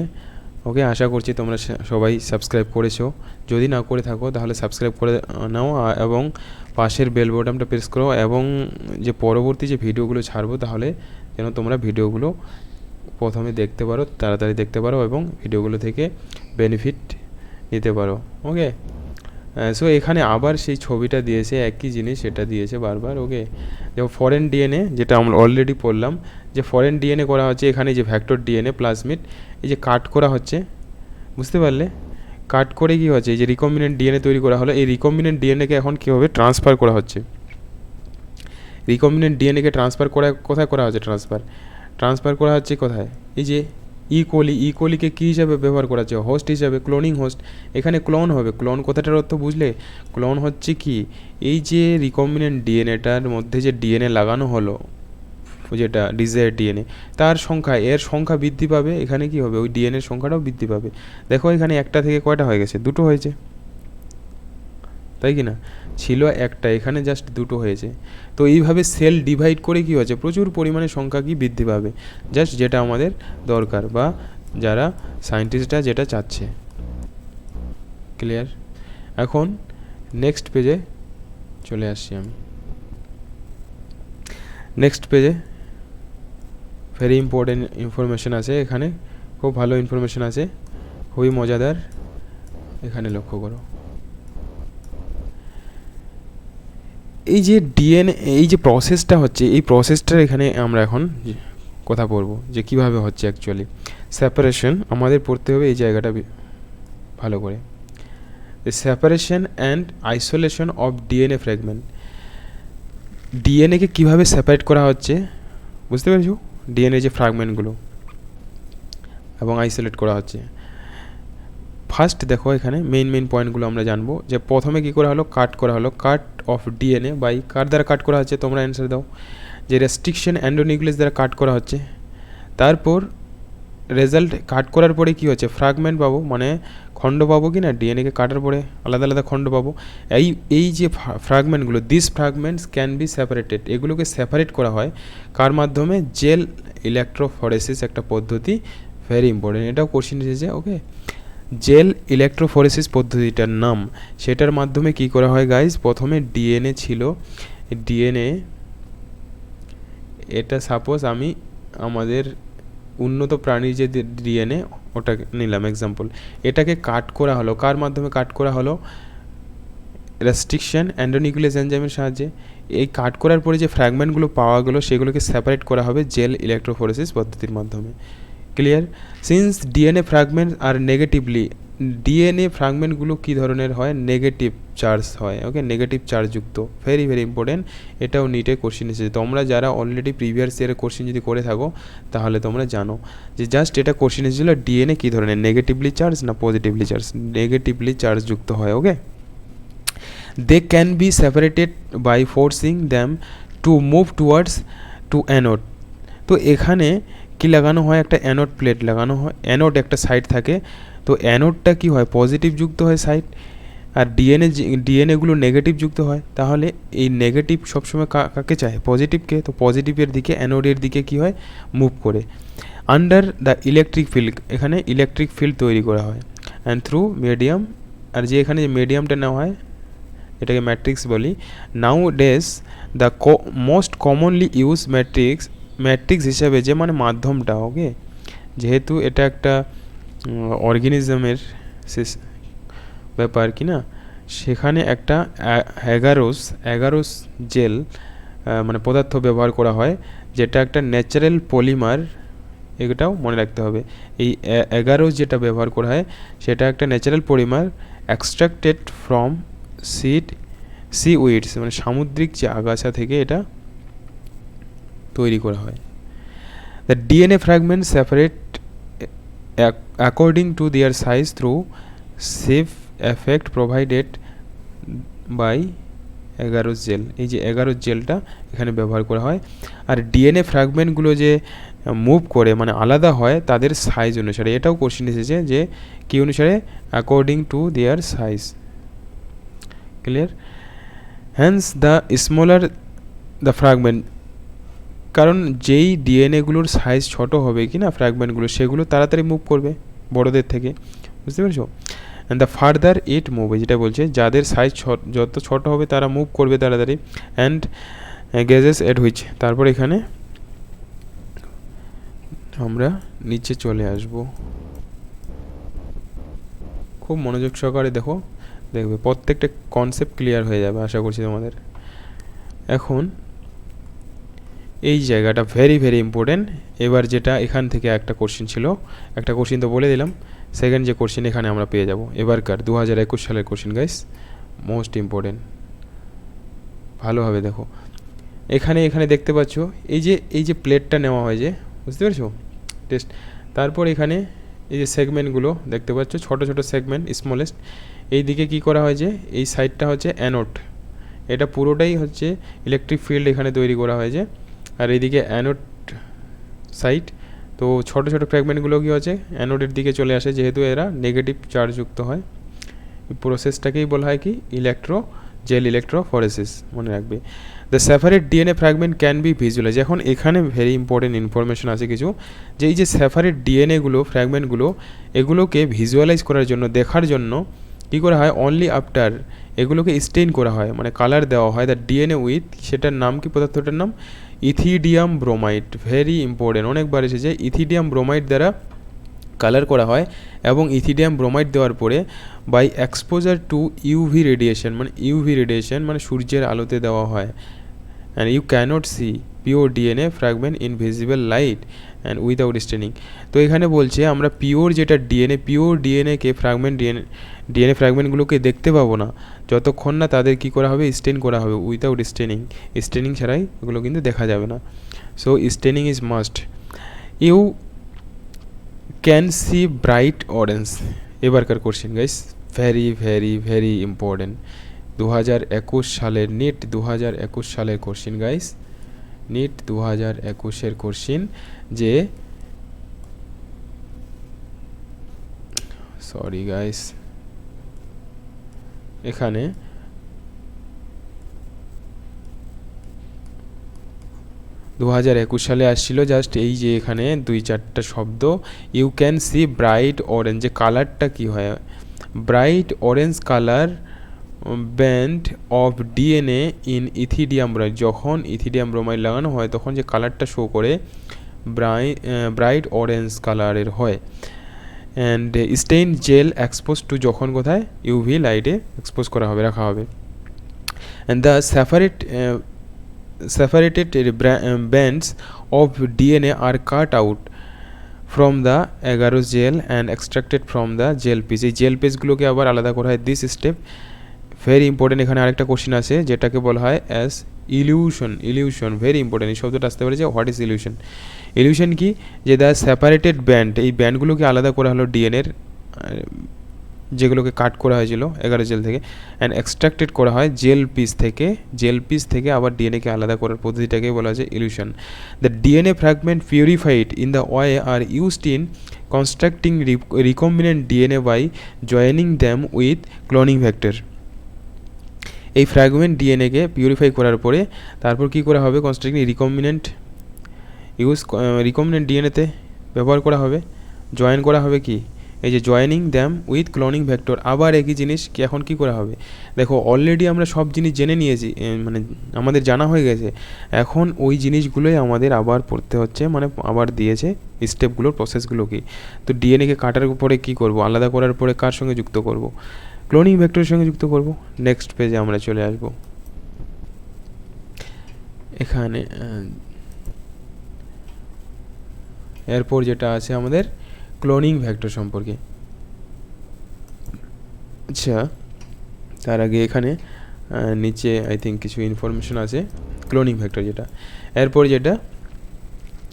ওকে আশা করছি তোমরা সবাই সাবস্ক্রাইব করেছো। যদি না করে থাকো তাহলে সাবস্ক্রাইব করে নাও এবং পাশের বেল বাটনটা প্রেস করো, এবং যে পরবর্তী যে ভিডিওগুলো ছাড়বো তাহলে যেন তোমরা ভিডিওগুলো প্রথমে দেখতে পারো, তাড়াতাড়ি দেখতে পারো এবং ভিডিওগুলো থেকে বেনিফিট নিতে পারো, ওকে। সো এখানে আবার সেই ছবিটা দিয়েছে, একই জিনিস সেটা দিয়েছে বারবার, ওকে। যেমন ফরেন ডিএনএ যেটা আমরা অলরেডি পড়লাম, যে ফরেন ডিএনএ করা হচ্ছে এখানে যে ভ্যাক্টর ডিএনএ প্লাজমিড এই যে কাট করা হচ্ছে, বুঝতে পারলে? কাট করে কী হচ্ছে এই যে রিকম্বিনেন্ট ডিএনএ তৈরি করা হলো, এই রিকম্বিনেন্ট ডিএনএকে এখন কীভাবে ট্রান্সফার করা হচ্ছে। রিকম্বিনেন্ট ডিএনএকে ট্রান্সফার করা কোথায় করা হচ্ছে? ট্রান্সফার করা হচ্ছে কোথায়? এই যে ইকোলিকে কী হিসাবে ব্যবহার করা হচ্ছে? হোস্ট হিসাবে, ক্লোনিং হোস্ট। এখানে ক্লোন হবে, ক্লোন কথাটার অর্থ বুঝলে? ক্লোন হচ্ছে কি এই যে রিকম্বিনেন্ট ডিএনএটার মধ্যে যে ডিএনএ লাগানো হলো, যেটা ডিজায়ার ডিএনএ, তার সংখ্যা এর সংখ্যা বৃদ্ধি পাবে, এখানে কি হবে ওই ডিএনএর সংখ্যাটাও বৃদ্ধি পাবে। দেখো এখানে একটা থেকে কয়টা হয়ে গেছে? 2টো হয়েছে, তাই কি না? ছিল একটা, এখানে জাস্ট 2টো হয়েছে। তো এইভাবে সেল ডিভাইড করে কি হচ্ছে প্রচুর পরিমাণে সংখ্যা কি বৃদ্ধি পাবে, জাস্ট যেটা আমাদের দরকার বা যারা সায়েন্টিস্টরা যেটা চাচ্ছে। ক্লিয়ার? এখন নেক্সট পেজে চলে আসছি আমি। নেক্সট পেজে ভেরি ইম্পর্টেন্ট ইনফরমেশন আছে এখানে, খুব ভালো ইনফরমেশন আছে, খুবই মজাদার। এখানে লক্ষ্য করো, এই যে ডিএনএ এই যে প্রসেসটা হচ্ছে, এই প্রসেসটার এখানে আমরা এখন কথা বলবো যে কিভাবে হচ্ছে অ্যাকচুয়ালি। সেপারেশন আমাদের পড়তে হবে এই জায়গাটা ভালো করে, the separation and isolation of DNA fragment। ডিএনএকে কীভাবে সেপারেট করা হচ্ছে বুঝতে পেরেছো, ডিএনএ যে ফ্র্যাগমেন্টগুলো এবং আইসোলেট করা হচ্ছে। ফার্স্ট দেখো এখানে মেইন পয়েন্টগুলো আমরা জানবো, যে প্রথমে কী করা হলো, কাট করা হলো, কাট অফ ডিএনএ বাই কার দ্বারা কাট করা হচ্ছে, তোমরা অ্যান্সার দাও, যে রেস্ট্রিকশন অ্যান্ডোনিউক্লিয়াস দ্বারা কাট করা হচ্ছে। তারপর রেজাল্ট কাট করার পরে কী হচ্ছে, ফ্র্যাগমেন্ট পাবো, মানে খণ্ড পাবো কি না, ডিএনএকে কাটার পরে আলাদা আলাদা খণ্ড পাবো। এই যে ফ্র্যাগমেন্টগুলো, this fragments can be separated, এগুলোকে সেপারেট করা হয় কার মাধ্যমে, জেল ইলেকট্রোফরেসিস একটা পদ্ধতি, ভেরি ইম্পর্টেন্ট, এটাও কোশ্চেন এসেছে। ওকে, জেল ইলেকট্রোফরেসিস পদ্ধতিটার নাম, সেটার মাধ্যমে কি করা হয় গাইজ, প্রথমে ডিএনএ ছিল, ডিএনএ এটা সাপোজ আমি আমাদের উন্নত প্রাণীর যে ডিএনএ ওটা নিলাম এক্সাম্পল, এটাকে কাট করা হলো, কার মাধ্যমে কাট করা হলো, রেস্ট্রিকশন অ্যান্ডোনিউক্লিয়াস এনজাইমের সাহায্যে। এই কাট করার পরে যে ফ্র্যাগমেন্টগুলো পাওয়া গেলো সেগুলোকে সেপারেট করা হবে জেল ইলেকট্রোফরেসিস পদ্ধতির মাধ্যমে। ক্লিয়ার? সিন্স ডিএনএ ফ্র্যাগমেন্টস আর নেগেটিভলি, ডিএনএ ফ্র্যাগমেন্টগুলো কী ধরনের হয়, নেগেটিভ চার্জ হয়। ওকে, নেগেটিভ চার্জযুক্ত, ভেরি ইম্পর্টেন্ট, এটাও নিটে কোশ্চেন এসেছে। তোমরা যারা অলরেডি প্রিভিয়াস ইয়ারের কোশ্চেন যদি করে থাকো তাহলে তোমরা জানো যে জাস্ট এটা কোশ্চেন এসেছিলো ডিএনএ কী ধরনের, নেগেটিভলি চার্জ না পজিটিভলি চার্জ, নেগেটিভলি চার্জযুক্ত হয়। ওকে, they can be separated by forcing them to move towards to anode। তো এখানে কি লাগানো হয়, একটা অ্যানোড প্লেট লাগানো হয়, অ্যানোড একটা সাইড থাকে, তো অ্যানোডটা কি হয়, পজিটিভ যুক্ত হয় সাইড, আর ডিএনএগুলো নেগেটিভ যুক্ত হয়। তাহলে এই নেগেটিভ সবসময় কাকে চায়, পজিটিভকে, তো পজিটিভের দিকে অ্যানোডের দিকে কি হয়, মুভ করে। আন্ডার দ্য ইলেকট্রিক ফিল্ড, এখানে ইলেকট্রিক ফিল্ড তৈরি করা হয়, অ্যান্ড থ্রু মিডিয়াম, আর যে এখানে যে মিডিয়ামটা নেওয়া হয় এটাকে ম্যাট্রিক্স বলি। Nowadays the most commonly use matrix হিসাবে যে মানে মাধ্যমটা, ওকে, যেহেতু এটা একটা অর্গানিজমের ব্যাপার কি না, সেখানে একটা অ্যাগারোস জেল মানে পদার্থ ব্যবহার করা হয়, যেটা একটা ন্যাচারাল পলিমার, এটাও মনে রাখতে হবে। এই অ্যাগারোস যেটা ব্যবহার করা হয় সেটা একটা natural polymer, extracted from seaweeds, মানে সামুদ্রিক যে আগাছা থেকে এটা তৈরি করা হয়। The DNA fragment separate according to their size through sieve effect provided by agarose gel. এই যে অ্যাগারোস জেলটা এখানে ব্যবহার করা হয়। আর ডিএনএ ফ্র্যাগমেন্টগুলো যে মুভ করে মানে আলাদা হয় তাদের সাইজ অনুসারে, এটাও কোশ্চেন এসেছে যে কী অনুসারে, according to their size. Clear? Hence the smaller the fragment, কারণ যেই ডিএনএগুলোর সাইজ ছোট হবে কি না ফ্র্যাগমেন্টগুলো, সেগুলো তাড়াতাড়ি মুভ করবে বড়দের থেকে, বুঝতে পেরেছো? And the further it move, যেটা বলছে যাদের সাইজ যত ছোট হবে তারা মুভ করবে তাড়াতাড়ি। অ্যান্ড গেজেস এট হুইচ, তারপর এখানে আমরা নিচে চলে আসব, খুব মনোযোগ সহকারে দেখবে প্রত্যেকটা কনসেপ্ট ক্লিয়ার হয়ে যাবে আশা করছি তোমাদের। এখন এই জায়গাটা ভেরি ইম্পর্টেন্ট। এবার যেটা এখান থেকে একটা কোশ্চেন ছিল, একটা কোশ্চেন তো বলে দিলাম, সেকেন্ড যে কোশ্চেন এখানে আমরা পেয়ে যাব এবারকার 2021 সালের কোশ্চেন গাইস, মোস্ট ইম্পর্টেন্ট, ভালোভাবে দেখো। এখানে দেখতে পাচ্ছ এই যে প্লেটটা নেওয়া হয় যে, বুঝতে পেরেছো টেস্ট। তারপর এখানে এই যে সেগমেন্টগুলো দেখতে পাচ্ছ, ছোট সেগমেন্ট, স্মলেস্ট। এই দিকে কী করা হয় যে এই সাইডটা হচ্ছে অ্যানোড, এটা পুরোটাই হচ্ছে ইলেকট্রিক ফিল্ড এখানে তৈরি করা হয়েছে। আর এইদিকে অ্যানোড সাইড, তো ছোট ফ্র্যাগমেন্টগুলো কী হচ্ছে অ্যানোডের দিকে চলে আসে, যেহেতু এরা নেগেটিভ চার্জযুক্ত হয়। এই প্রসেসটাকেই বলা হয় কি, জেল ইলেকট্রোফরেসিস, মনে রাখবে। The separate DNA fragment can be visualize. এখন এখানে ভেরি ইম্পর্টেন্ট ইনফরমেশন আছে কিছু, যে এই যে সেপারেট ডিএনএগুলো ফ্র্যাগমেন্টগুলো, এগুলোকে ভিজুয়ালাইজ করার জন্য, দেখার জন্য কী করা হয়, অনলি আফটার এগুলোকে স্টেইন করা হয়, মানে কালার দেওয়া হয় দ্য ডিএনএ উইথ, সেটার নাম কি, পদার্থটার নাম ইথিডিয়াম ব্রোমাইড, ভেরি ইম্পর্টেন্ট, অনেকবার এসেছে। ইথিডিয়াম ব্রোমাইড দ্বারা কালার করা হয় এবং ইথিডিয়াম ব্রোমাইড দেওয়ার পরে by exposure to UV radiation, মানে ইউভি রেডিয়েশন মানে সূর্যের আলোতে দেওয়া হয়, and you can't see pure DNA fragment in visible light and without staining. তো এখানে বলছে আমরা পিওর যেটা ডিএনএ, পিওর ডিএনএকে ডিএনএ ফ্র্যাগমেন্টগুলোকে দেখতে পাবো না যতক্ষণ না তাদের কী করা হবে, স্টেন করা হবে উইদাউট স্টেনিং। স্টেনিং ছাড়াই ওগুলো কিন্তু দেখা যাবে না। So staining is must. You can see bright orange, এবারকার question guys, very very very important. 2021 সালের নিট 2021 সালের কোশ্চেন গাইস, নিট 2021-এর কোশ্চেন, যে সরি গাইস এখানে দু সালে আসছিল জাস্ট এই যে এখানে 2-4টা শব্দ, you can see bright orange, যে কালারটা কী হয়, bright orange colour band of DNA in ethidium bromide, যখন ইথিডিয়াম ব্রোমাইড লাগানো হয় তখন যে কালারটা শো করে ব্রাইট অরেঞ্জ কালারের হয়। And stain gel expose to, যখন কোথায়, ইউভি লাইটে এক্সপোজ করা হবে, রাখা হবে। And the separated bands of DNA are cut out from the agarose gel and extracted from the gel piece, এই জেল পিসগুলোকে আবার আলাদা করা হয়। This step very important. এখানে আরেকটা কোশ্চেন আছে যেটাকে বলা হয় as illusion. Illusion very important, এই শব্দটা আসতে পারে যে হোয়াট ইজ ইলিউশন। ইলিউশন কি, যে দ্য সেপারেটেড ব্যান্ড, এই ব্যান্ডগুলোকে আলাদা করা হলো ডিএনএর, যেগুলোকে কাট করা হয়েছিল এগারো জেল থেকে, অ্যান্ড এক্সট্রাক্টেড করা হয় জেল পিস থেকে, জেল পিস থেকে আবার ডিএনএকে আলাদা করার পদ্ধতিটাকে বলা হয়েছে elution. The DNA fragment purified in the way are used in constructing recombinant DNA by joining them with cloning vector. এই ফ্র্যাগমেন্ট ডিএনএকে পিউরিফাই করার পরে তারপর কী করা হবে, কনস্ট্রাক্টিং রিকম্বিনেন্ট ডিএনএতে ব্যবহার করা হবে, জয়েন করা হবে কি, এই যে joining them with cloning vector. আবার একই জিনিস কি এখন কী করা হবে, দেখো অলরেডি আমরা সব জিনিস জেনে নিয়েছি, মানে আমাদের জানা হয়ে গেছে, এখন ওই জিনিসগুলোই আমাদের আবার পড়তে হচ্ছে, মানে আবার দিয়েছে স্টেপগুলোর প্রসেসগুলো কি। তো ডিএনএকে কাটার পরে কী করব, আলাদা করার পরে কার সঙ্গে যুক্ত করব, ক্লোনিং ভেক্টরের সঙ্গে যুক্ত করব। নেক্সট পেজে আমরা চলে আসব। এখানে এরপর যেটা আছে আমাদের ক্লোনিং ভেক্টর সম্পর্কে। আচ্ছা, তার আগে এখানে নিচে আই থিঙ্ক কিছু ইনফরমেশন আছে ক্লোনিং ভেক্টর যেটা, এরপর যেটা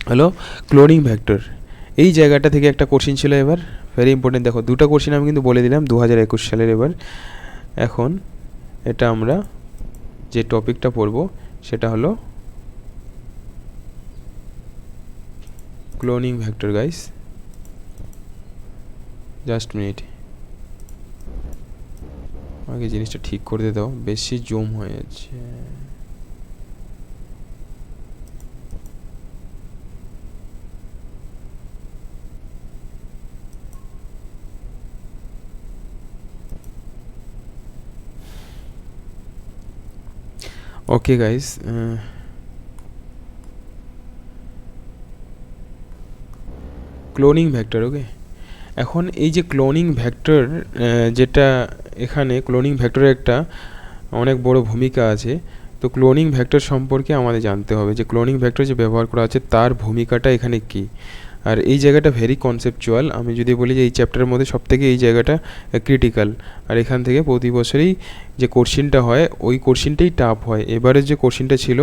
হলো ক্লোনিং ভেক্টর। এই জায়গাটা থেকে একটা কোশ্চেন ছিল এবার, ভেরি ইম্পর্টেন্ট। দেখো দুটো কোশ্চেন আমি কিন্তু বলে দিলাম 2021 সালের। এবার এখন এটা আমরা যে টপিকটা পড়ব সেটা হলো cloning vector guys. Just minute, আগে জিনিসটা ঠিক করতে দাও, বেশি জুম হয়ে যাচ্ছে। Okay guys, cloning vector. Okay, এখন এই যে ক্লোনিং ভেক্টর, যেটা এখানে ক্লোনিং ভেক্টরের একটা অনেক বড় ভূমিকা আছে। তো ক্লোনিং ভেক্টর সম্পর্কে আমাদের জানতে হবে যে ক্লোনিং ভেক্টর যে ব্যবহার করা আছে তার ভূমিকাটা এখানে কী। আর এই জায়গাটা ভেরি কনসেপচুয়াল। আমি যদি বলি যে এই চ্যাপ্টারের মধ্যে সবথেকে এই জায়গাটা ক্রিটিক্যাল, আর এখান থেকে প্রতি বছরই যে কোশ্চিনটা হয় ওই কোশ্চিনটাই টাফ হয়। এবারে যে কোশ্চিনটা ছিল,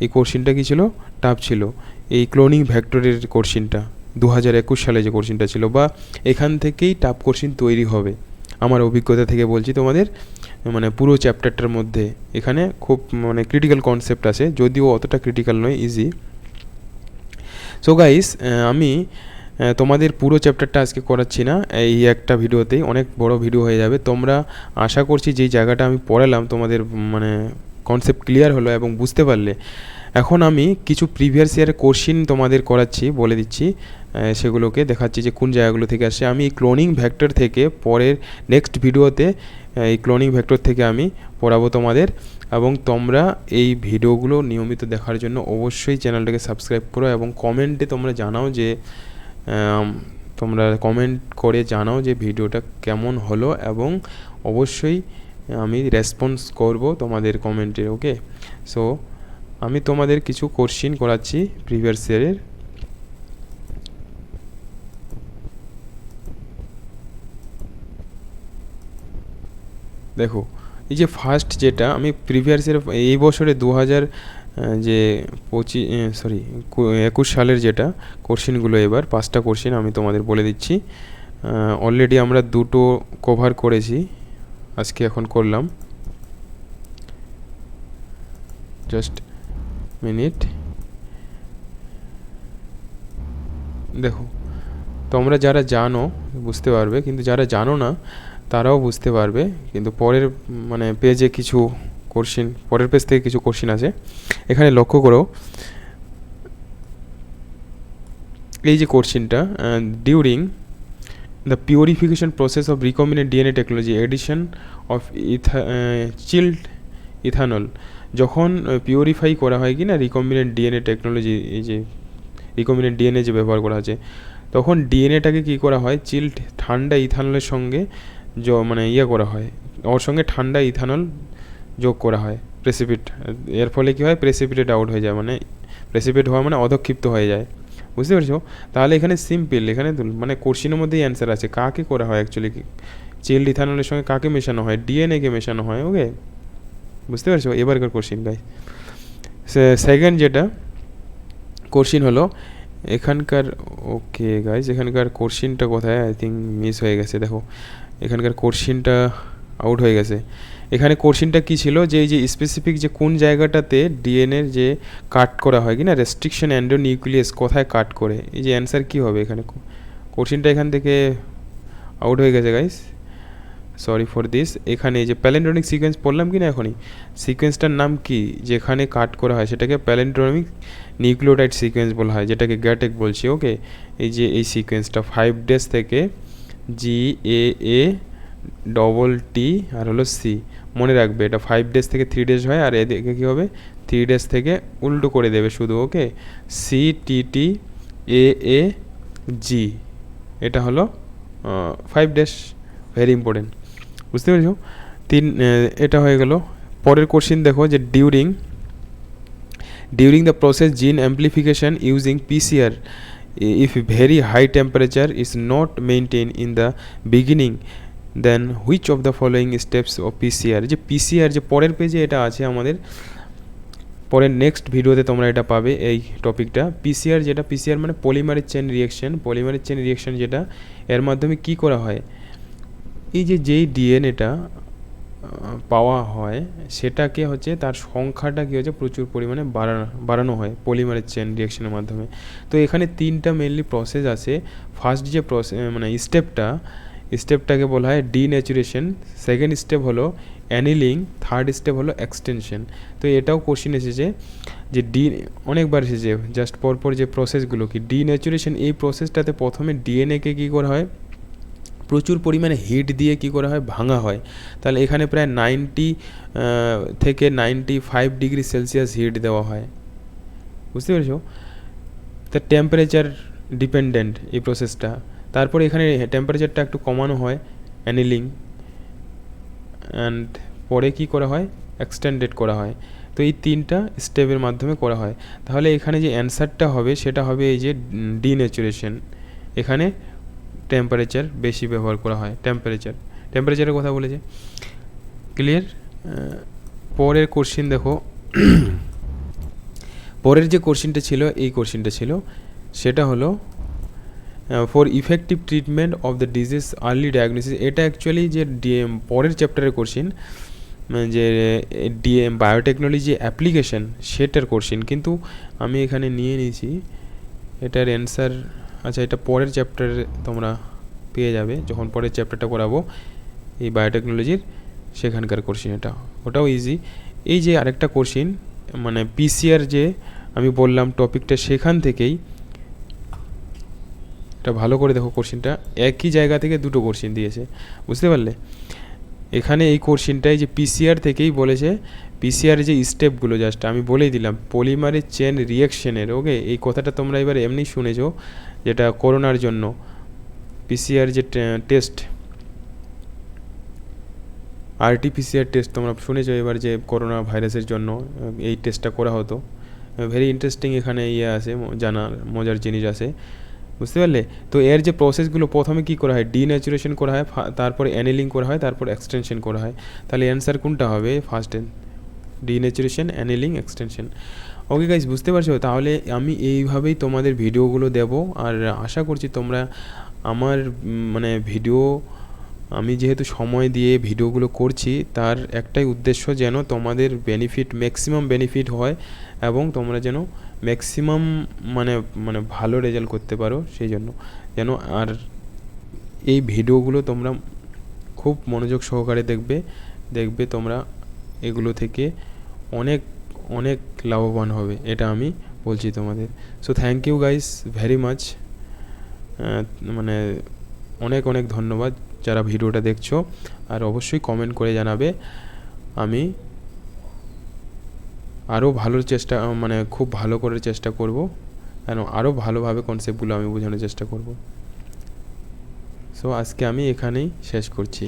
এই কোশ্চিনটা কী ছিল, টাফ ছিল। এই ক্লোনিং ভেক্টরের কোশ্চিনটা 2021 সালে যে কোশ্চিনটা ছিল, বা এখান থেকেই টাফ কোশ্চিন তৈরি হবে, আমার অভিজ্ঞতা থেকে বলছি তোমাদের। মানে পুরো চ্যাপ্টারটার মধ্যে এখানে খুব মানে ক্রিটিক্যাল কনসেপ্ট আছে, যদিও অতটা ক্রিটিক্যাল নয়, ইজি। সো গাইস, আমি তোমাদের পুরো চ্যাপ্টারটা আজকে করাচ্ছি না, এই একটা ভিডিওতেই অনেক বড় ভিডিও হয়ে যাবে। তোমরা আশা করছি যেই জায়গাটা আমি পড়ালাম তোমাদের মানে কনসেপ্ট ক্লিয়ার হলো এবং বুঝতে পারলে। এখন আমি কিছু প্রিভিয়াস ইয়ারের কোশ্চিন তোমাদের করাচ্ছি, বলে দিচ্ছি, সেগুলোকে দেখাচ্ছি যে কোন জায়গাগুলো থেকে আসে। আমি এই ক্লোনিং ভেক্টর থেকে পরের নেক্সট ভিডিওতে এই ক্লোনিং ভেক্টর থেকে আমি পড়াবো তোমাদের। এবং তোমরা এই ভিডিওগুলো নিয়মিত দেখার জন্য অবশ্যই চ্যানেলটাকে সাবস্ক্রাইব করো এবং কমেন্টে তোমরা জানাও যে তোমরা কমেন্ট করে জানাও যে ভিডিওটা কেমন হলো, এবং অবশ্যই আমি রেসপন্স করব তোমাদের কমেন্টে। ওকে, সো আমি তোমাদের কিছু কোশ্চিন করাচ্ছি প্রিভিয়াস ইয়ারের। দেখো, এই যে ফার্স্ট যেটা আমি প্রিভিয়াস ইয়ার এই বছরে 21 সালের যেটা কোশ্চিনগুলো, এবার 5টা কোশ্চিন আমি তোমাদের বলে দিচ্ছি। অলরেডি আমরা 2টো কভার করেছি, আজকে এখন করলাম। Just minute. দেখো, তোমরা যারা জানো বুঝতে পারবে, কিন্তু যারা জানো না তারাও বুঝতে পারবে। কিন্তু পরের মানে পেজে কিছু কোশ্চিন, পরের পেজ থেকে কিছু কোশ্চিন আছে, এখানে লক্ষ্য করো। এই যে কোশ্চিনটা, during the purification process of recombinant DNA technology addition of chilled ethanol, যখন পিউরিফাই করা হয় কি না রিকম্বিনেন্ট ডিএনএ টেকনোলজি, এই যে রিকম্বিনেন্ট ডিএনএ যে ব্যবহার করা আছে, তখন ডিএনএটাকে কী করা হয়, চিল্ড ঠান্ডা ইথানলের সঙ্গে মানে করা হয়, ওর সঙ্গে ঠান্ডা ইথানল যোগ করা হয়, প্রেসিপিট। এর ফলে কী হয়, প্রেসিপিটেড আউট হয়ে যায়, মানে প্রেসিপিট হওয়া মানে অধক্ষিপ্ত হয়ে যায়। বুঝতে পেরেছো? তাহলে এখানে সিম্পল, এখানে মানে কোশ্চিনের মধ্যেই অ্যান্সার আছে। কাকে করা হয় অ্যাকচুয়ালি, চিল্ড ইথানলের সঙ্গে কাকে মেশানো হয়, ডিএনএকে মেশানো হয়। ওকে, বুঝতে পেরেছো? এবারকার কোশ্চিন গাইস। সেকেন্ড যেটা কোশ্চিন হলো এখানকার, ওকে গাইস, এখানকার কোশ্চিনটা কোথায়, আই থিঙ্ক মিস হয়ে গেছে। দেখো, এখানকার কোশ্চিনটা আউট হয়ে গেছে। এখানে কোশ্চিনটা কী ছিল, যে এই যে স্পেসিফিক যে কোন জায়গাটাতে ডিএনএর যে কাট করা হয় কি না, রেস্ট্রিকশন অ্যান্ডোনিউক্লিয়াস কোথায় কাট করে, এই যে অ্যান্সার কী হবে এখানে, কোশ্চিনটা এখান থেকে আউট হয়ে গেছে গাইস, সরি ফর দিস। এখানে এই যে প্যালেন্ড্রোমিক সিকোয়েন্স পড়লাম কি না এখনই, সিকোয়েন্সটার নাম কি, যেখানে কাট করা হয় সেটাকে প্যালেন্ড্রোমিক নিউক্লিওটাইড সিকোয়েন্স বলা হয়, যেটাকে গ্যাটেক বলছি। ওকে, এই যে এই সিকোয়েন্সটা 5 ডেজ থেকে GAATT আর হলো C, মনে রাখবে এটা 5 ডেজ থেকে 3 ডেজ হয়, আর এদিকে কী হবে 3 ডেজ থেকে উল্টো করে দেবে শুধু। ওকে, CTTAAG, এটা হলো 5 ডেজ, ভেরি ইম্পর্টেন্ট। বুঝতে পেরেছো? এটা হয়ে গেল। পরের কোশ্চিন দেখো, যে ডিউরিং দ্য প্রসেস জিন amplification using PCR, if very high temperature is not maintained in the beginning, then which of the following steps of PCR, যে PCR যে পরের পেজে এটা আছে আমাদের, পরের নেক্সট ভিডিওতে তোমরা এটা পাবে এই টপিকটা। PCR যেটা, PCR মানে polymerase chain reaction, polymerase chain reaction যেটা, এর মাধ্যমে কি করা হয়, এই যে যেই ডিএনএটা পাওয়া হয় সেটাকে হচ্ছে তার সংখ্যাটা কী হচ্ছে প্রচুর পরিমাণে বাড়ানো হয় পলিমারেজ চেন রিয়াকশনের মাধ্যমে। তো এখানে 3টা মেনলি প্রসেস আছে। ফার্স্ট যে মানে স্টেপটাকে বলা হয় ডিনেচুরেশন, সেকেন্ড স্টেপ হলো অ্যানিলিং, থার্ড স্টেপ হলো এক্সটেনশন। তো এটাও কোশ্চিন এসেছে যে অনেকবার এসেছে, জাস্ট পরপর যে প্রসেসগুলো কি, ডিনেচুরেশন এই প্রসেসটাতে প্রথমে ডিএনএকে কী করা হয়, প্রচুর পরিমাণে হিট দিয়ে কী করা হয়, ভাঙা হয়। তাহলে এখানে প্রায় 90 থেকে 95 ডিগ্রি সেলসিয়াস হিট দেওয়া হয়। বুঝতে পেরেছো? তা টেম্পারেচার ডিপেন্ডেন্ট এই প্রসেসটা। তারপরে এখানে টেম্পারেচারটা একটু কমানো হয়, অ্যানিলিং, অ্যান্ড পরে কি করা হয়, এক্সটেন্ডেড করা হয়। তো এই 3টা স্টেপের মাধ্যমে করা হয়। তাহলে এখানে যে অ্যান্সারটা হবে সেটা হবে এই যে ডিনেচুরেশন। এখানে টেম্পারেচার বেশি ব্যবহার করা হয়, টেম্পারেচারের কথা বলেছে। ক্লিয়ার? পরের কোশ্চিন দেখো, পরের যে কোশ্চিনটা ছিল, এই কোশ্চিনটা ছিল, সেটা হলো for effective treatment of the disease early diagnosis. এটা অ্যাকচুয়ালি যে পরের চ্যাপ্টারের কোশ্চিন, যে বায়োটেকনোলজি অ্যাপ্লিকেশন সেটার কোশ্চিন, কিন্তু আমি এখানে নিয়ে নিয়েছি এটার অ্যান্সার। আচ্ছা, এটা পরের চ্যাপ্টারে তোমরা পেয়ে যাবে যখন পরের চ্যাপ্টারটা করাবো এই বায়োটেকনোলজির, সেখানকার কোশ্চিন এটা, ওটাও ইজি। এই যে আরেকটা কোশ্চিন মানে পিসিআর যে আমি বললাম টপিকটা, সেখান থেকেই এটা ভালো করে দেখো, কোশ্চেনটা একই জায়গা থেকে দুটো কোশ্চেন দিয়েছে, বুঝতে পারলে? এখানে এই কোশ্চেনটাই যে পিসিআর থেকেই বলেছে, পিসিআর যে স্টেপগুলো জাস্ট আমি বলেই দিলাম, পলিমারের চেন রিয়াকশনের, ওকে? এই কথাটা তোমরা এবার এমনি শুনেছো, যেটা করোনার জন্য পিসিআর যে টেস্ট, আরটিপিসিআর টেস্ট তোমরা শুনেছো এবার, যে করোনা ভাইরাসের জন্য এই টেস্টটা করা হতো। ভেরি ইন্টারেস্টিং এখানে ইয়ে আছে, জানার মজার জিনিস আছে, বুঝতে পারলে? তো এর যে প্রসেসগুলো, প্রথমে কী করা হয়, ডিন্যাচুরেশন করা হয়, তারপরে অ্যানিলিং করা হয়, তারপর এক্সটেনশন করা হয়। তাহলে অ্যান্সার কোনটা হবে? First ডিন্যাচুরেশন, annealing, extension. Okay guys, বুঝতে পারছো? তাহলে আমি এইভাবেই তোমাদের ভিডিওগুলো দেবো, আর আশা করছি তোমরা আমার মানে ভিডিও, আমি যেহেতু সময় দিয়ে ভিডিওগুলো করছি, তার একটাই উদ্দেশ্য যেন তোমাদের বেনিফিট, ম্যাক্সিমাম বেনিফিট হয়, এবং তোমরা যেন ম্যাক্সিমাম মানে মানে ভালো রেজাল্ট করতে পারো, সেই জন্য যেন। আর এই ভিডিওগুলো তোমরা খুব মনোযোগ সহকারে দেখবে, দেখবে তোমরা এগুলো থেকে অনেক অনেক লাভবান হবে, এটা আমি বলছি তোমাদের। So thank you guys very much, মানে অনেক অনেক ধন্যবাদ যারা ভিডিওটা দেখছো, আর অবশ্যই কমেন্ট করে জানাবে। আমি আরও ভালোর চেষ্টা, মানে খুব ভালো করার চেষ্টা করব, কেন আরও ভালোভাবে কনসেপ্টগুলো আমি বোঝানোর চেষ্টা করব। সো আজকে আমি এখানেই শেষ করছি।